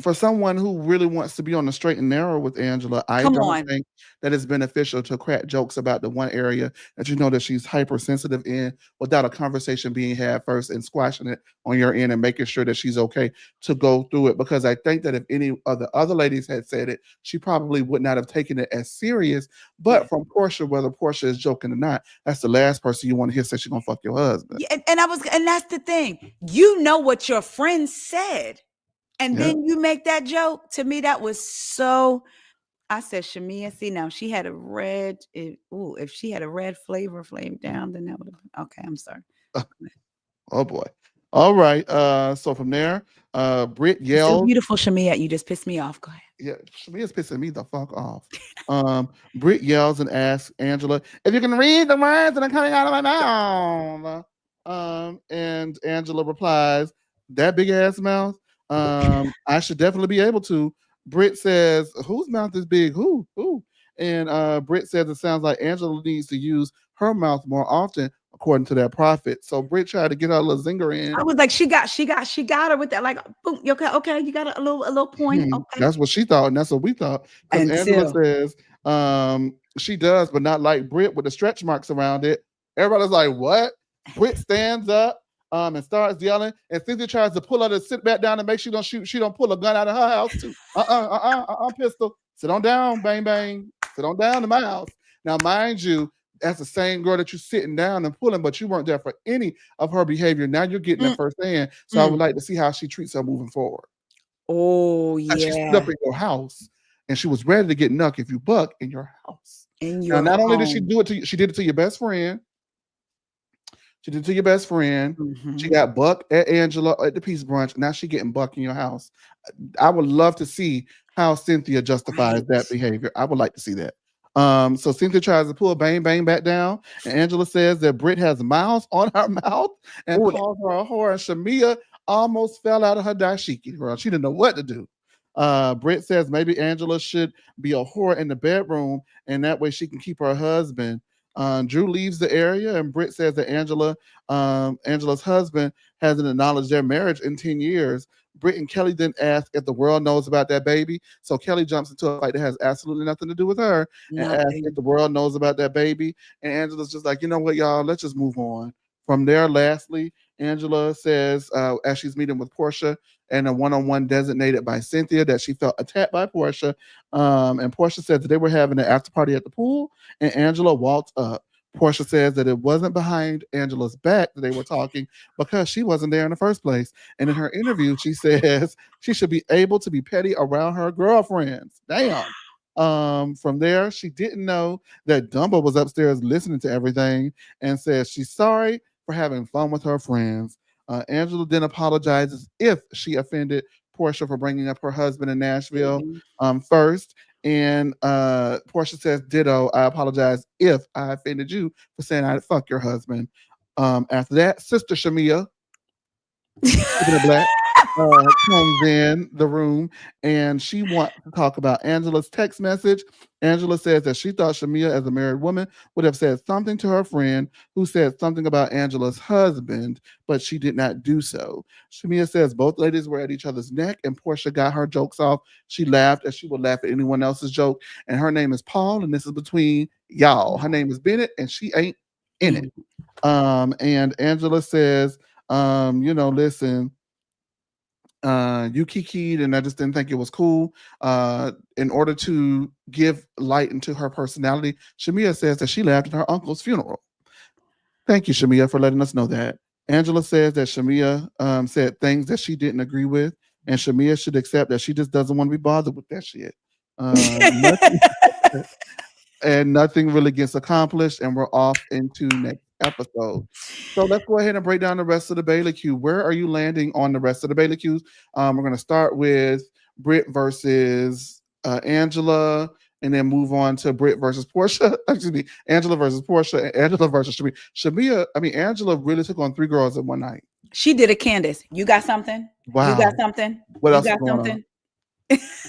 for someone who really wants to be on the straight and narrow with Angela, I Come don't on. think that it's beneficial to crack jokes about the one area that you know that she's hypersensitive in without a conversation being had first and squashing it on your end and making sure that she's okay to go through it. Because I think that if any of the other ladies had said it, she probably would not have taken it as serious. Yeah. But from Porsha, whether Porsha is joking or not, that's the last person you want to hear say she's gonna fuck your husband. Yeah. And that's the thing. You know what your friend said. And Yeah. then you make that joke. To me, that was so. I said, Shamia, see now she had a red. If she had a red flavor down, then that would have been okay. I'm sorry. Oh boy. All right. So from there, Brit You're so yells. beautiful, Shamia. You just pissed me off. Go ahead. Yeah, Shamia's pissing me the fuck off. Brit yells and asks Angela if you can read the words that are coming out of my mouth. And Angela replies, "That big ass mouth. I should definitely be able to." Brit says, "Whose mouth is big? Who? Who?" And Brit says it sounds like Angela needs to use her mouth more often, according to that prophet. So Brit tried to get her a little zinger in. I was like, she got her with that. Like, boom, okay, you got a little point. Okay. That's what she thought, and that's what we thought. Because Angela Until says she does, but not like Brit with the stretch marks around it. Everybody's like, "What?" Brit stands up and starts yelling, and Cynthia tries to pull her to sit back down and make sure she don't shoot. She don't pull a gun out of her house too. Pistol. Sit on down, bang bang. Sit on down to my house. Now, mind you, that's the same girl that you're sitting down and pulling, but you weren't there for any of her behavior. Now you're getting that firsthand. So I would like to see how she treats her moving forward. oh She stood up yeah. in your house and she was ready to get nuck if you buck in your house. In Now, your not only did she home. do it to you, she did it to your best friend. She did it to your best friend. She Mhm. got bucked at Angela at the Peace Brunch. Now she getting bucked in your house. I would love to see how Cynthia justifies that Right. behavior. I would like to see that. So Cynthia tries to pull Bang Bang back down, and Angela says that Brit has miles on her mouth and Ooh, calls her a whore. And Shamia almost fell out of her dashiki. Girl, she didn't know what to do. Brit says maybe Angela should be a whore in the bedroom, and that way she can keep her husband. Drew leaves the area, and Brit says that Angela's husband hasn't acknowledged their marriage in 10 years. Brit and Kelly didn't ask if the world knows about that baby. So Kelly jumps into a fight that has absolutely nothing to do with her and asks if nothing. the world knows about that baby. And Angela's just like, you know what, y'all, let's just move on. From there, lastly, Angela says, as she's meeting with Porsha and a one-on-one designated by Cynthia, that she felt attacked by Porsha. And Porsha said that they were having an after party at the pool, and Angela walked up. Porsha says that it wasn't behind Angela's back that they were talking because she wasn't there in the first place. And in her interview, she says she should be able to be petty around her girlfriends. Damn. From there, she didn't know that Dumbo was upstairs listening to everything and says she's sorry for having fun with her friends. Angela then apologizes if she offended Porsha for bringing up her husband in Nashville Mhm. first. And Porsha says, ditto, I apologize if I offended you for saying I'd fuck your husband. After that, Sister Shamia, keeping it black, comes in the room and she wants to talk about Angela's text message. Angela says that she thought Shamia, as a married woman, would have said something to her friend who said something about Angela's husband, but she did not do so. Shamia says both ladies were at each other's neck and Portia got her jokes off. She laughed as she would laugh at anyone else's joke. And her name is Paul, and this is between y'all. Her name is Bennett, and she ain't in it. And Angela says, listen, you kikied and I just didn't think it was cool. In order to give light into her personality, Shamia says that she laughed at her uncle's funeral. Thank you, Shamia, for letting us know that. Angela says that Shamia said things that she didn't agree with, and Shamia should accept that she just doesn't want to be bothered with that shit. Nothing, and nothing really gets accomplished, and we're off into next episode. So let's go ahead and break down the rest of the Bailey Q. Where are you landing on the rest of the Bailey Qs? We're going to start with Brit versus Angela, and then move on to Brit versus Porsha. Excuse me, Angela versus Porsha, and Angela versus Shamia. Angela really took on three girls in one night. She did a Candace. You got something? You got Wow. something? What You else is got going on? something?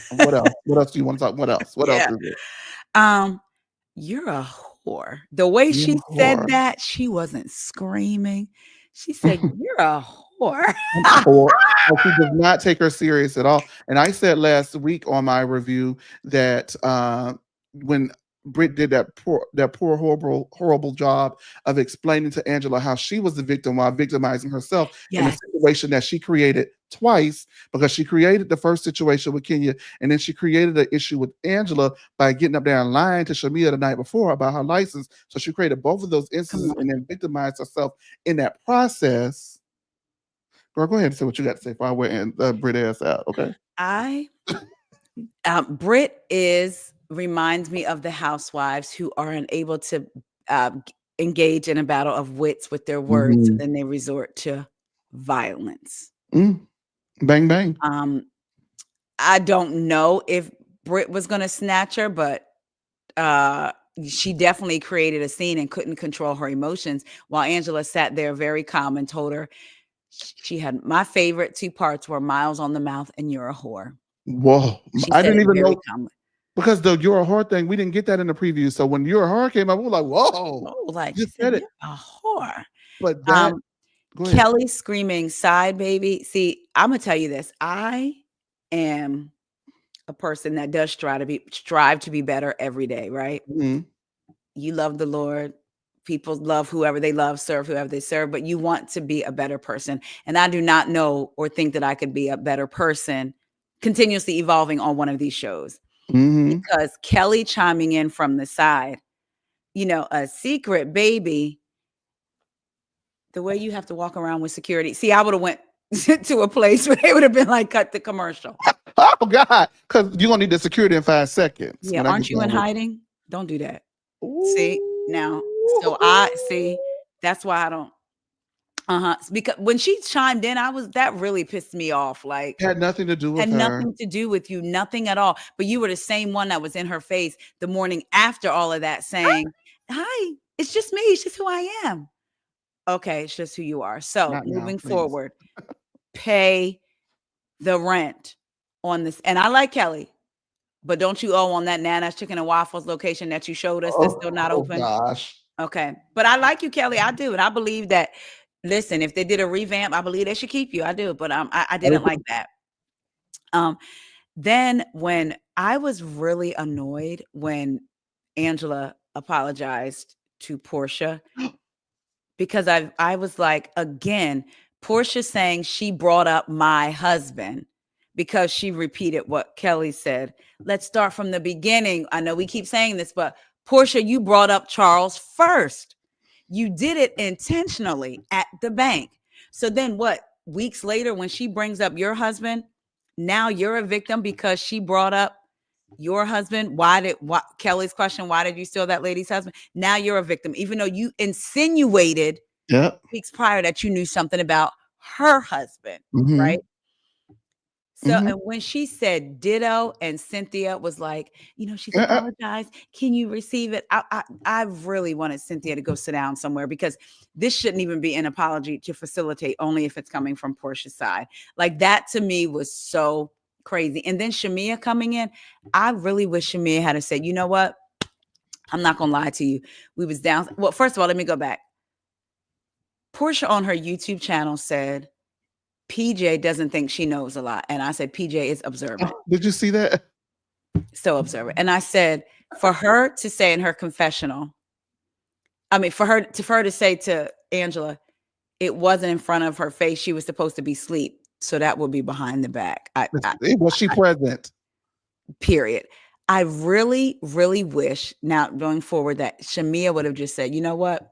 What else? What else do you want to talk? What else? What else Yeah. is it? Um, you're a whore. The way You're she a said whore. that, she wasn't screaming. She said, "You're a whore." Or she does not take her serious at all. And I said last week on my review that when Britt did that poor horrible job of explaining to Angela how she was the victim while victimizing herself in a Yes. situation that she created twice, because she created the first situation with Kenya and then she created an issue with Angela by getting up there and lying to Shamia the night before about her license. So she created both of those Come instances on. and then victimized herself in that process. Girl, go ahead and say what you got to say before I went and Brit ass out, okay? I Brit reminds me of the housewives who are unable to engage in a battle of wits with their words, so Mhm. then they resort to violence. Mm. Bang, bang. Um, I don't know if Brit was going to snatch her, but uh, she definitely created a scene and couldn't control her emotions, while Angela sat there very calm and told her she had my favorite two parts were miles on the mouth and you're a whore. Whoa. She I said didn't it even very know calmly. because the You're a Whore thing, we didn't get that in the preview. So when You're a Whore came up, we were like, whoa, Oh, like you she just said, said it. you're a whore. But that, go ahead. Kelly screaming side baby. See, I'm gonna tell you this. I am a person that does strive to be better every day, right? Mhm. You love the Lord. People love whoever they love, serve whoever they serve, but you want to be a better person. And I do not know or think that I could be a better person continuously evolving on one of these shows, Mhm. because Kelly chiming in from the side, a secret baby, the way you have to walk around with security. See, I would have went to a place where they would have been like, cut the commercial. Oh God, because you're gonna need the security in 5 seconds Yeah, when I aren't get you in done with hiding? Don't do that. See, now, so I see, Ooh. that's why I don't. Uh-huh. Because when she chimed in, that really pissed me off. Like, Had nothing to do had with her. nothing to do with you, nothing at all. But you were the same one that was in her face the morning after all of that saying, "Hi, it's just me. It's just who I am." Okay, it's just who you are. So Not now, moving please. forward, pay the rent on this. And I like Kelly, but don't you owe on that Nana's Chicken and Waffles location that you showed us that's still not Oh open? gosh. Okay. But I like you, Kelly. I do. And I believe that, listen, if they did a revamp, I believe they should keep you. I do. But I didn't like that. Um, then when I was really annoyed when Angela apologized to Porsha, because I was like, again, Porsha saying she brought up my husband because she repeated what Kelly said. Let's start from the beginning. I know we keep saying this, but Porsha, you brought up Charles first. You did it intentionally at the bank. So then what? Weeks later, when she brings up your husband, now you're a victim because she brought up your husband. Kelly's question, why did you steal that lady's husband? Now you're a victim, even though you insinuated Yep. weeks prior that you knew something about her husband, Mm-hmm. right? So, Mm-hmm. and when she said ditto, and Cynthia was like, she's Uh-uh. apologized. Can you receive it? I really wanted Cynthia to go sit down somewhere because this shouldn't even be an apology to facilitate, only if it's coming from Porsha's side. Like that to me was so crazy. And then Shamia coming in, I really wish Shamia had said, you know what? I'm not gonna lie to you. We was down. Well, first of all, let me go back. Porsha on her YouTube channel said, PJ doesn't think she knows a lot. And I said, PJ is observant. Did you see that? So observant. And I said, for her to say in her confessional, for her to say to Angela, it wasn't in front of her face. She was supposed to be asleep. So that would be behind the back. Was she present? Period. I really, really wish now going forward that Shamia would have just said, you know what?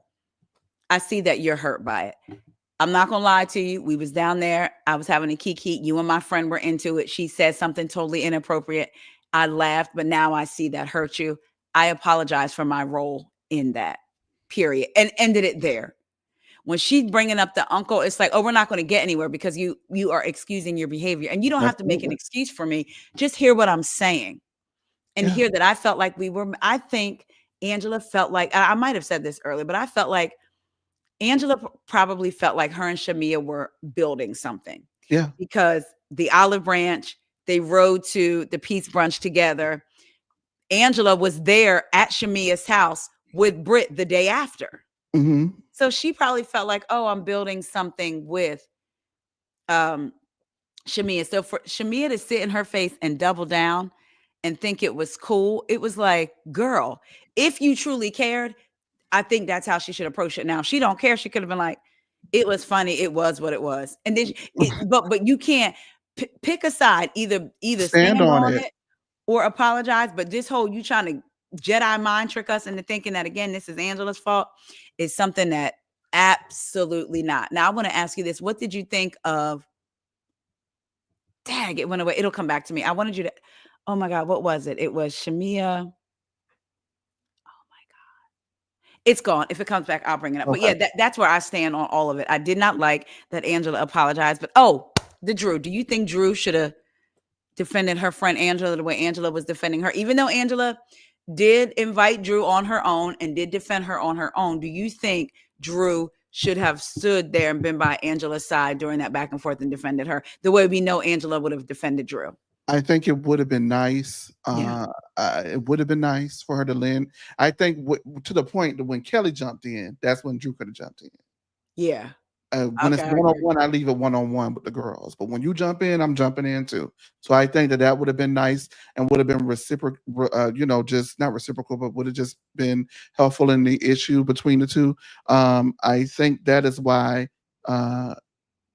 I see that you're hurt by it. I'm not going to lie to you. We was down there. I was having a kiki. You and my friend were into it. She said something totally inappropriate. I laughed, but now I see that hurt you. I apologize for my role in that, period. And ended it there. When she's bringing up the uncle, it's like, oh, we're not going to get anywhere because you are excusing your behavior. And you don't have to make an Absolutely. excuse for me. Just hear what I'm saying. And Yeah. hear that I felt like I think Angela felt like, I might have said this earlier, but I felt like Angela probably felt like her and Shamia were building something. Yeah. Because the olive branch, they rode to the peace brunch together. Angela was there at Shamia's house with Brit the day after. Mm-hmm. So she probably felt like, oh, I'm building something with Shamia. So for Shamia to sit in her face and double down and think it was cool, it was like, girl, if you truly cared, I think that's how she should approach it. Now, if she don't care, she could have been like, it was funny. It was what it was. And then, but you can't pick a side, either Stand stand on on it. it or apologize. But this whole, you trying to Jedi mind trick us into thinking that, again, this is Angela's fault is something that absolutely not. Now, I want to ask you this. What did you think of, dang, it went away. It'll come back to me. I wanted you to, oh my God, what was it? It was Shamia. It's gone. If it comes back, I'll bring it up. But Okay. yeah, that's where I stand on all of it. I did not like that Angela apologized. But the Drew. Do you think Drew should have defended her friend Angela the way Angela was defending her? Even though Angela did invite Drew on her own and did defend her on her own, do you think Drew should have stood there and been by Angela's side during that back and forth and defended her the way we know Angela would have defended Drew? I think it would have been nice. Yeah. It would have been nice for her to lend. I think to the point that when Kelly jumped in, that's when Drew could have jumped in. Yeah. When it's one-on-one, I leave it one-on-one with the girls. But when you jump in, I'm jumping in too. So I think that would have been nice and would have been reciprocal, just not reciprocal, but would have just been helpful in the issue between the two. I think that is why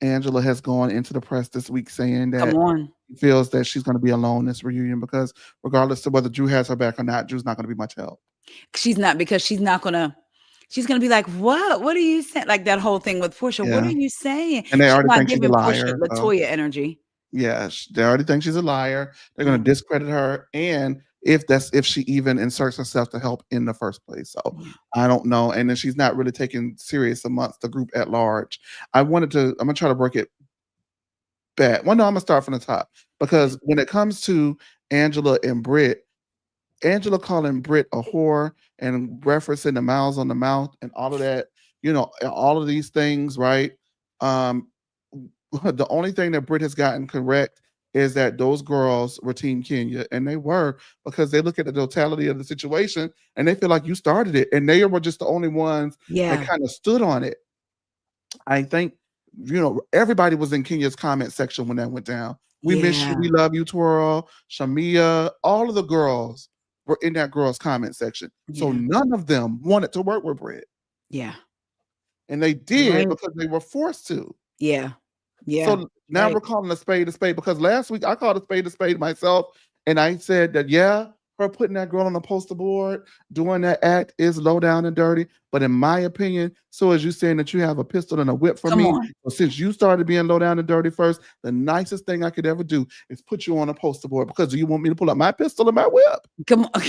Angela has gone into the press this week saying that Come on. she feels that she's going to be alone in this reunion because regardless of whether Drew has her back or not, Drew's not going to be much help. She's not, because she's going to be like, what are you saying? Like that whole thing with Porsha. Yeah. What are you saying? And they She's already not think she's a giving Porsha liar. So. LaToya energy. Yeah, they already think she's a liar. They're going to Mm, discredit her, and if she even inserts herself to help in the first place. So yeah. I don't know. And then she's not really taken serious amongst the group at large. I'm gonna try to break it back. Well, no, I'm gonna start from the top Okay. because when it comes to Angela and Brit, Angela calling Brit a whore and referencing the miles on the mouth and all of that, all of these things, right? Um, the only thing that Brit has gotten correct is that those girls were Team Kenya, and they were because they look at the totality of the situation and they feel like you started it, and they were just the only ones that Yeah. kind of stood on it. I think everybody was in Kenya's comment section when that went down. We miss you, Yeah. we love you, Twirl, Shamia, all of the girls were in that girls' comment section. So Yeah. none of them wanted to work with Brit. Yeah. And they You're did right. because they were forced to. Yeah. Yeah. So You're now right. we're calling a spade because last week I called a spade myself. And I said that, yeah, her putting that girl on the poster board, doing that act is low down and dirty. But in my opinion, so as you saying that you have a pistol and a whip for Come me, on. well, since you started being low down and dirty first, the nicest thing I could ever do is put you on a poster board because do you want me to pull out my pistol and my whip? Come on.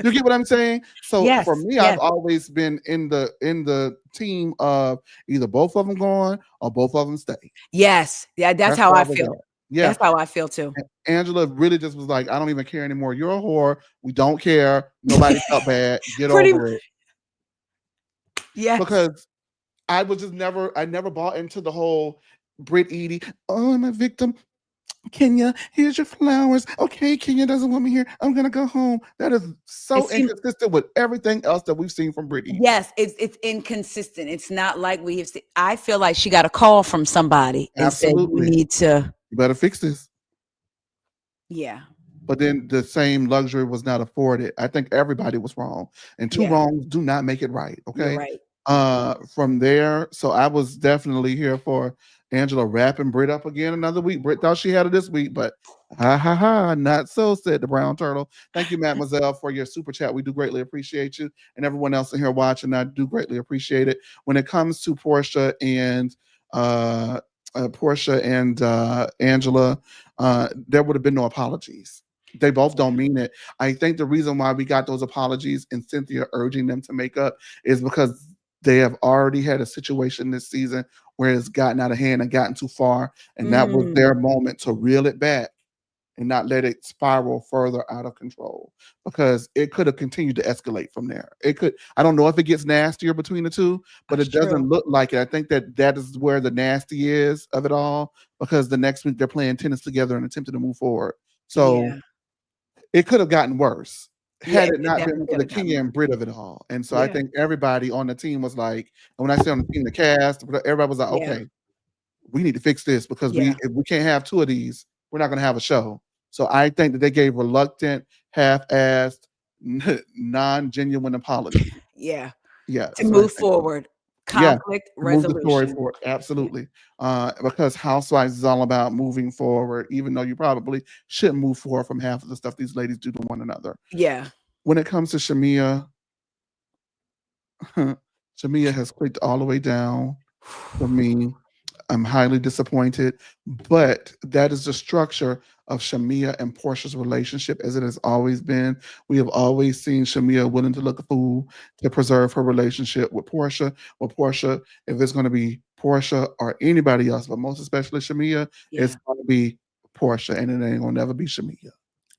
You get what I'm saying? So for Yes. me, I've Yes. always been in the team of either both of them going or both of them stay. Yes. Yeah. That's That's how where I I was feel. at. Yeah. That's how I feel too. Angela really just was like, I don't even care anymore. You're a whore. We don't care. Nobody felt bad. Get Pretty. over it. Yes. Because I never bought into the whole Brit Edie. Oh, I'm a victim. Kenya, here's your flowers. Okay, Kenya doesn't want me here. I'm gonna go home. That is It so seems. inconsistent with everything else that we've seen from Brit Edie. Yes, it's inconsistent. It's not like we have seen. I feel like she got a call from somebody and said, "You Absolutely. need to." You better fix this. Yeah. But then the same luxury was not afforded. I think everybody was wrong, and two Yeah. wrongs do not make it right. You're Okay. right. From there, so I was definitely here for Angela wrapping Brit up again another week. Brit thought she had it this week, but ha ha ha, not so, said the brown turtle. Thank you, Mademoiselle, for your super chat. We do greatly appreciate you, and everyone else in here watching. I do greatly appreciate it. When it comes to uh, Porsha and Angela, there would have been no apologies. They both Yeah. don't mean it. I think the reason why we got those apologies and Cynthia urging them to make up is because they have already had a situation this season where it's gotten out of hand and gotten too far, and that was Mm, their moment to reel it back and not let it spiral further out of control because it could have continued to escalate from there. It could. I don't know if it gets nastier between the two, but that's it doesn't true. look like it. I think that is where the nasty is of it all because the next week they're playing tennis together and attempting to move forward. So Yeah. it could have gotten worse Yeah. had it It not been definitely for could the have gotten Kenya worse. and Brit of it all. And so I Yeah. think everybody on the team was like, and when I say on the team, the cast, everybody was like, Yeah. okay, we need to fix this because Yeah. if we can't have two of these, we're not going to have a show. So I think that they gave reluctant, half-assed, non-genuine apology. Yeah. Yeah, To that's what I move think. forward, Yeah, conflict to move the story resolution. forward, Yeah. absolutely. Because Housewives is all about moving forward, even though you probably shouldn't move forward from half of the stuff these ladies do to one another. Yeah. When it comes to Shamia, Shamia has clicked all the way down for me. I'm highly disappointed, but that is the structure of Shamia and Portia's relationship as it has always been. We have always seen Shamia willing to look a fool to preserve her relationship with Portia. With Portia, if it's going to be Portia or anybody else, but most especially Shamia, it's Yeah. going to be Portia, and it ain't going to never be Shamia.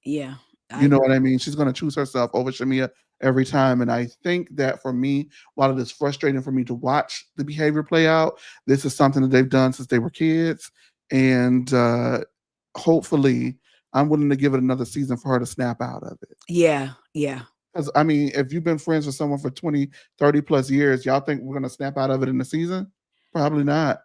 Yeah. I You know what agree. I mean? She's going to choose herself over Shamia every time. And I think that for me, while it is frustrating for me to watch the behavior play out, this is something that they've done since they were kids. And hopefully, I'm willing to give it another season for her to snap out of it. Yeah. Yeah. Because, I mean, if you've been friends with someone for 20, 30 plus years, y'all think we're going to snap out of it in the season? Probably not.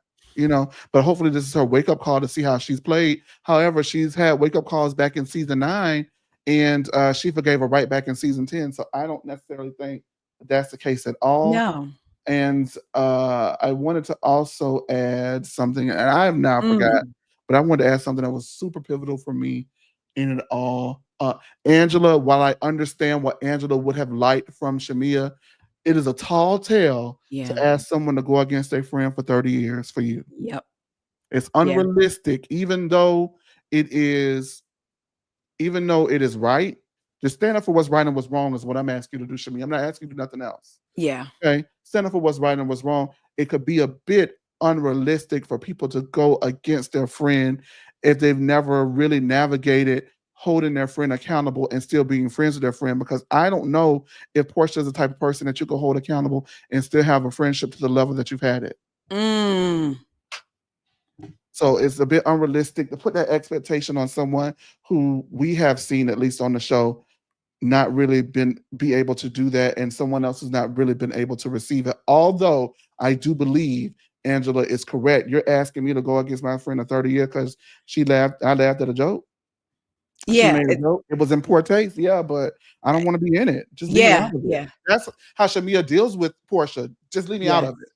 But hopefully this is her wake up call to see how she's played. However, she's had wake up calls back in season 9, and she forgave her right back in season 10. So I don't necessarily think that's the case at all. No. And I wanted to also add something, and I have now forgot, Mm. but I wanted to add something that was super pivotal for me in it all. Angela, while I understand what Angela would have liked from Shamia, it is a tall tale Yeah. to ask someone to go against their friend for 30 years for you. Yep. It's Yeah. unrealistic, it is, even though it is right. Just stand up for what's right and what's wrong is what I'm asking you to do, Shamia. I'm not asking you to do nothing else. Yeah. Okay, stand up for what's right and what's wrong. It could be a bit unrealistic for people to go against their friend if they've never really navigated holding their friend accountable and still being friends with their friend. Because I don't know if Porsha is the type of person that you can hold accountable and still have a friendship to the level that you've had it. Mm. So it's a bit unrealistic to put that expectation on someone who we have seen, at least on the show, not really be able to do that, and someone else who's not really been able to receive it. Although I do believe Angela is correct. You're asking me to go against my friend of 30 years because I laughed at a joke. She Yeah. made a joke. It was in poor taste, yeah, but I don't want to be in it. Just leave me Yeah. out of it. Yeah. That's how Shamia deals with Porsha. Just leave me out Yes. of it.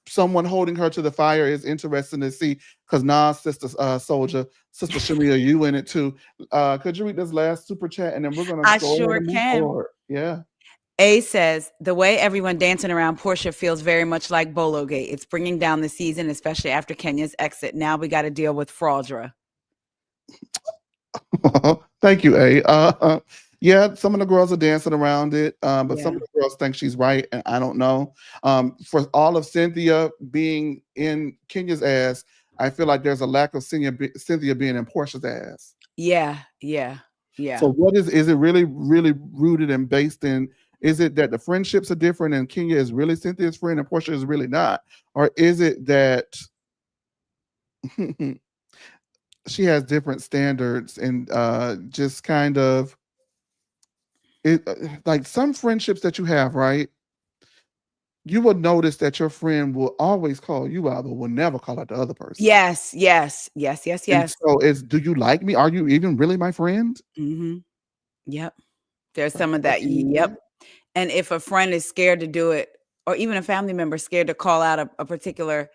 Someone holding her to the fire is interesting to see, because Nas, sister soldier, sister Shamia, you in it too. Could you read this last super chat and then we're gonna I go ahead sure and move can. forward? Yeah. A says the way everyone dancing around Porsha feels very much like Bolo Gate. It's bringing down the season, especially after Kenya's exit. Now we got to deal with Fraudra. Thank you, A. Yeah, some of the girls are dancing around it, but Yeah. some of the girls think she's right, and I don't know. For all of Cynthia being in Kenya's ass, I feel like there's a lack of Cynthia being in Portia's ass. Yeah. Yeah. Yeah. So what is it really, really rooted and based in? Is it that the friendships are different and Kenya is really Cynthia's friend and Porsha is really not? Or is it that she has different standards and just kind of it like some friendships that you have, right? You will notice that your friend will always call you out, but will never call out the other person. Yes. Yes. Yes. Yes. And Yes. so do you like me? Are you even really my friend? Mm-hmm. Yep. There's Like, some of what that. do you Yep. want? And if a friend is scared to do it, or even a family member scared to call out a particular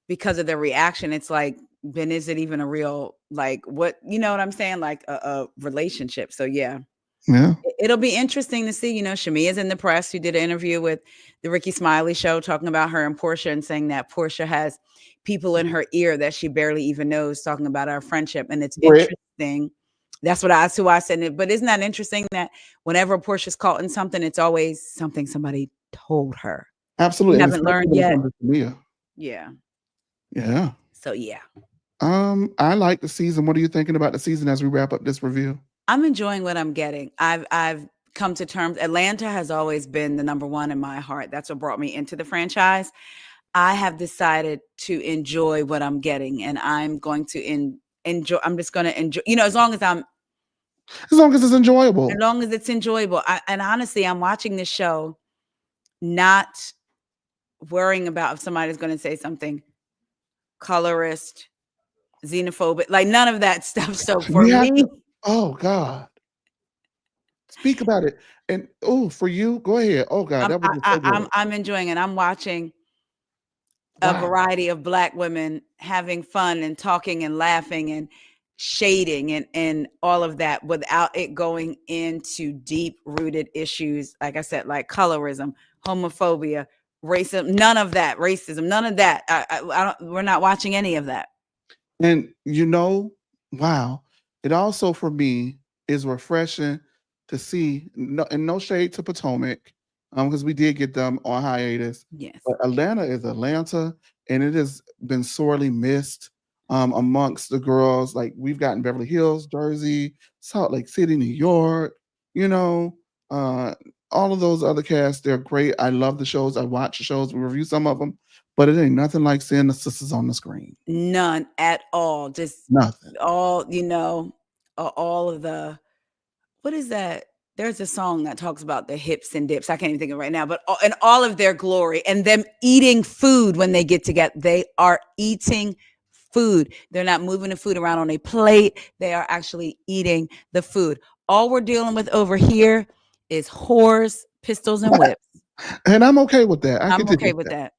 because of their reaction, it's like, then is it even a real, like, what, you know what I'm saying? Like a relationship. So yeah. Yeah. It'll be interesting to see. Shamia's in the press, who did an interview with the Ricky Smiley show talking about her and Porsha and saying that Porsha has people in her ear that she barely even knows talking about our friendship. And it's Brit. interesting. That's who I said it. But isn't that interesting that whenever Portia's caught in something, it's always something somebody told her. Absolutely. You And haven't especially learned when it yet. comes to Shamia. Yeah. Yeah. So yeah. I like the season. What are you thinking about the season as we wrap up this review? I'm enjoying what I'm getting. I've come to terms. Atlanta has always been the number one in my heart. That's what brought me into the franchise. I have decided to enjoy what I'm getting, and I'm going to enjoy. I'm just going to enjoy. As long as it's enjoyable. As long as it's enjoyable. And honestly, I'm watching this show, not worrying about if somebody's going to say something colorist, xenophobic, like none of that stuff. So for me, oh God, speak about it. And for you, go ahead. Oh God, that was just so good. I'm enjoying it. I'm watching a variety of Black women having fun and talking and laughing and shading and all of that without it going into deep rooted issues, like I said, like colorism, homophobia, racism, none of that. We're not watching any of that. And wow, it also for me is refreshing to see, no shade to Potomac, because we did get them on hiatus. Yes. But Atlanta is Atlanta, and it has been sorely missed amongst the girls. Like, we've gotten Beverly Hills, Jersey, Salt Lake City, New York, all of those other casts. They're great. I love the shows. I watch the shows. We review some of them, but it ain't nothing like seeing the sisters on the screen. None at all. Just nothing. All of the, what is that? There's a song that talks about the hips and dips. I can't even think of it right now, but in all of their glory, and them eating food when they get together. They are eating food. They're not moving the food around on a plate. They are actually eating the food. All we're dealing with over here is whores, pistols, and whips. And I'm okay with that. I'm okay with that.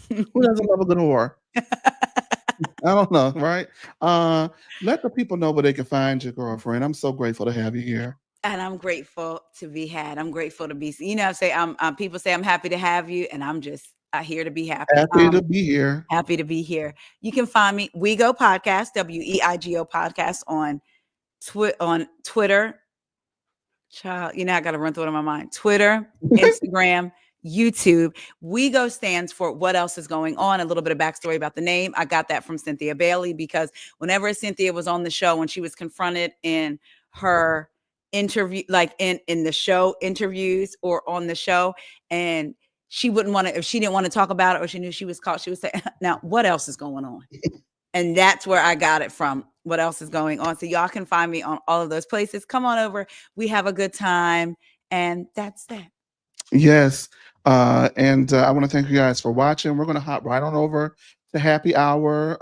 Who doesn't love a good whore? I don't know, right? Let the people know where they can find your girlfriend. I'm so grateful to have you here. And I'm grateful to be had. I'm grateful to be, I say, people say I'm happy to have you, and I'm just here to be happy. Happy to be here. Happy to be here. You can find me, WEIGO Podcast, WEIGO Podcast on Twitter. Child, I got to run through it in my mind. Twitter, Instagram, YouTube. WEGO stands for What Else Is Going On. A little bit of backstory about the name. I got that from Cynthia Bailey, because whenever Cynthia was on the show, when she was confronted in her interview, like in the show interviews or on the show, and she wouldn't want to, if she didn't want to talk about it, or she knew she was caught, she would say, now, what else is going on? And that's where I got it from. What else is going on? So y'all can find me on all of those places. Come on over. We have a good time. And that's that. Yes. And I want to thank you guys for watching. We're going to hop right on over to happy hour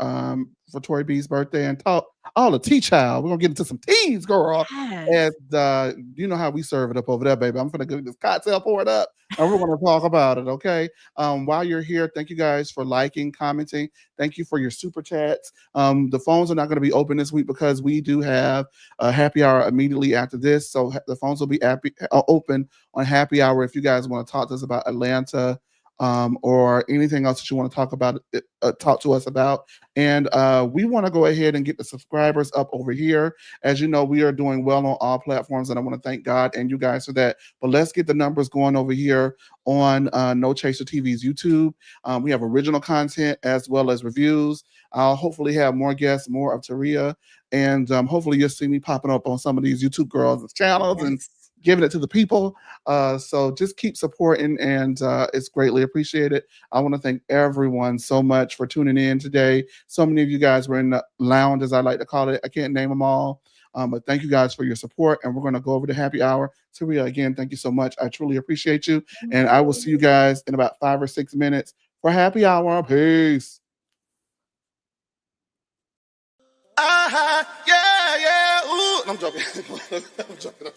for Tori B's birthday and talk all the tea child. We're going to get into some teas, girl. Yes. And you know how we serve it up over there, baby. I'm going to get this cocktail poured up and we're going to talk about it, okay? While you're here, thank you guys for liking, commenting. Thank you for your super chats. The phones are not going to be open this week because we do have a happy hour immediately after this. So the phones will be open on happy hour if you guys want to talk to us about Atlanta or anything else that you want to talk about, talk to us about. And we want to go ahead and get the subscribers up over here. As you know, we are doing well on all platforms, and I want to thank God and you guys for that. But let's get the numbers going over here on No Chaser TV's YouTube. We have original content as well as reviews. I'll hopefully have more guests, more of Taria, and hopefully you'll see me popping up on some of these YouTube girls' channels and giving it to the people. So just keep supporting, and it's greatly appreciated. I want to thank everyone so much for tuning in today. So many of you guys were in the lounge, as I like to call it. I can't name them all, but thank you guys for your support, and we're going to go over to happy hour. Taria, again, thank you so much. I truly appreciate you, and I will see you guys in about 5 or 6 minutes for happy hour. Peace. Yeah. Ooh, I'm joking. I'm joking.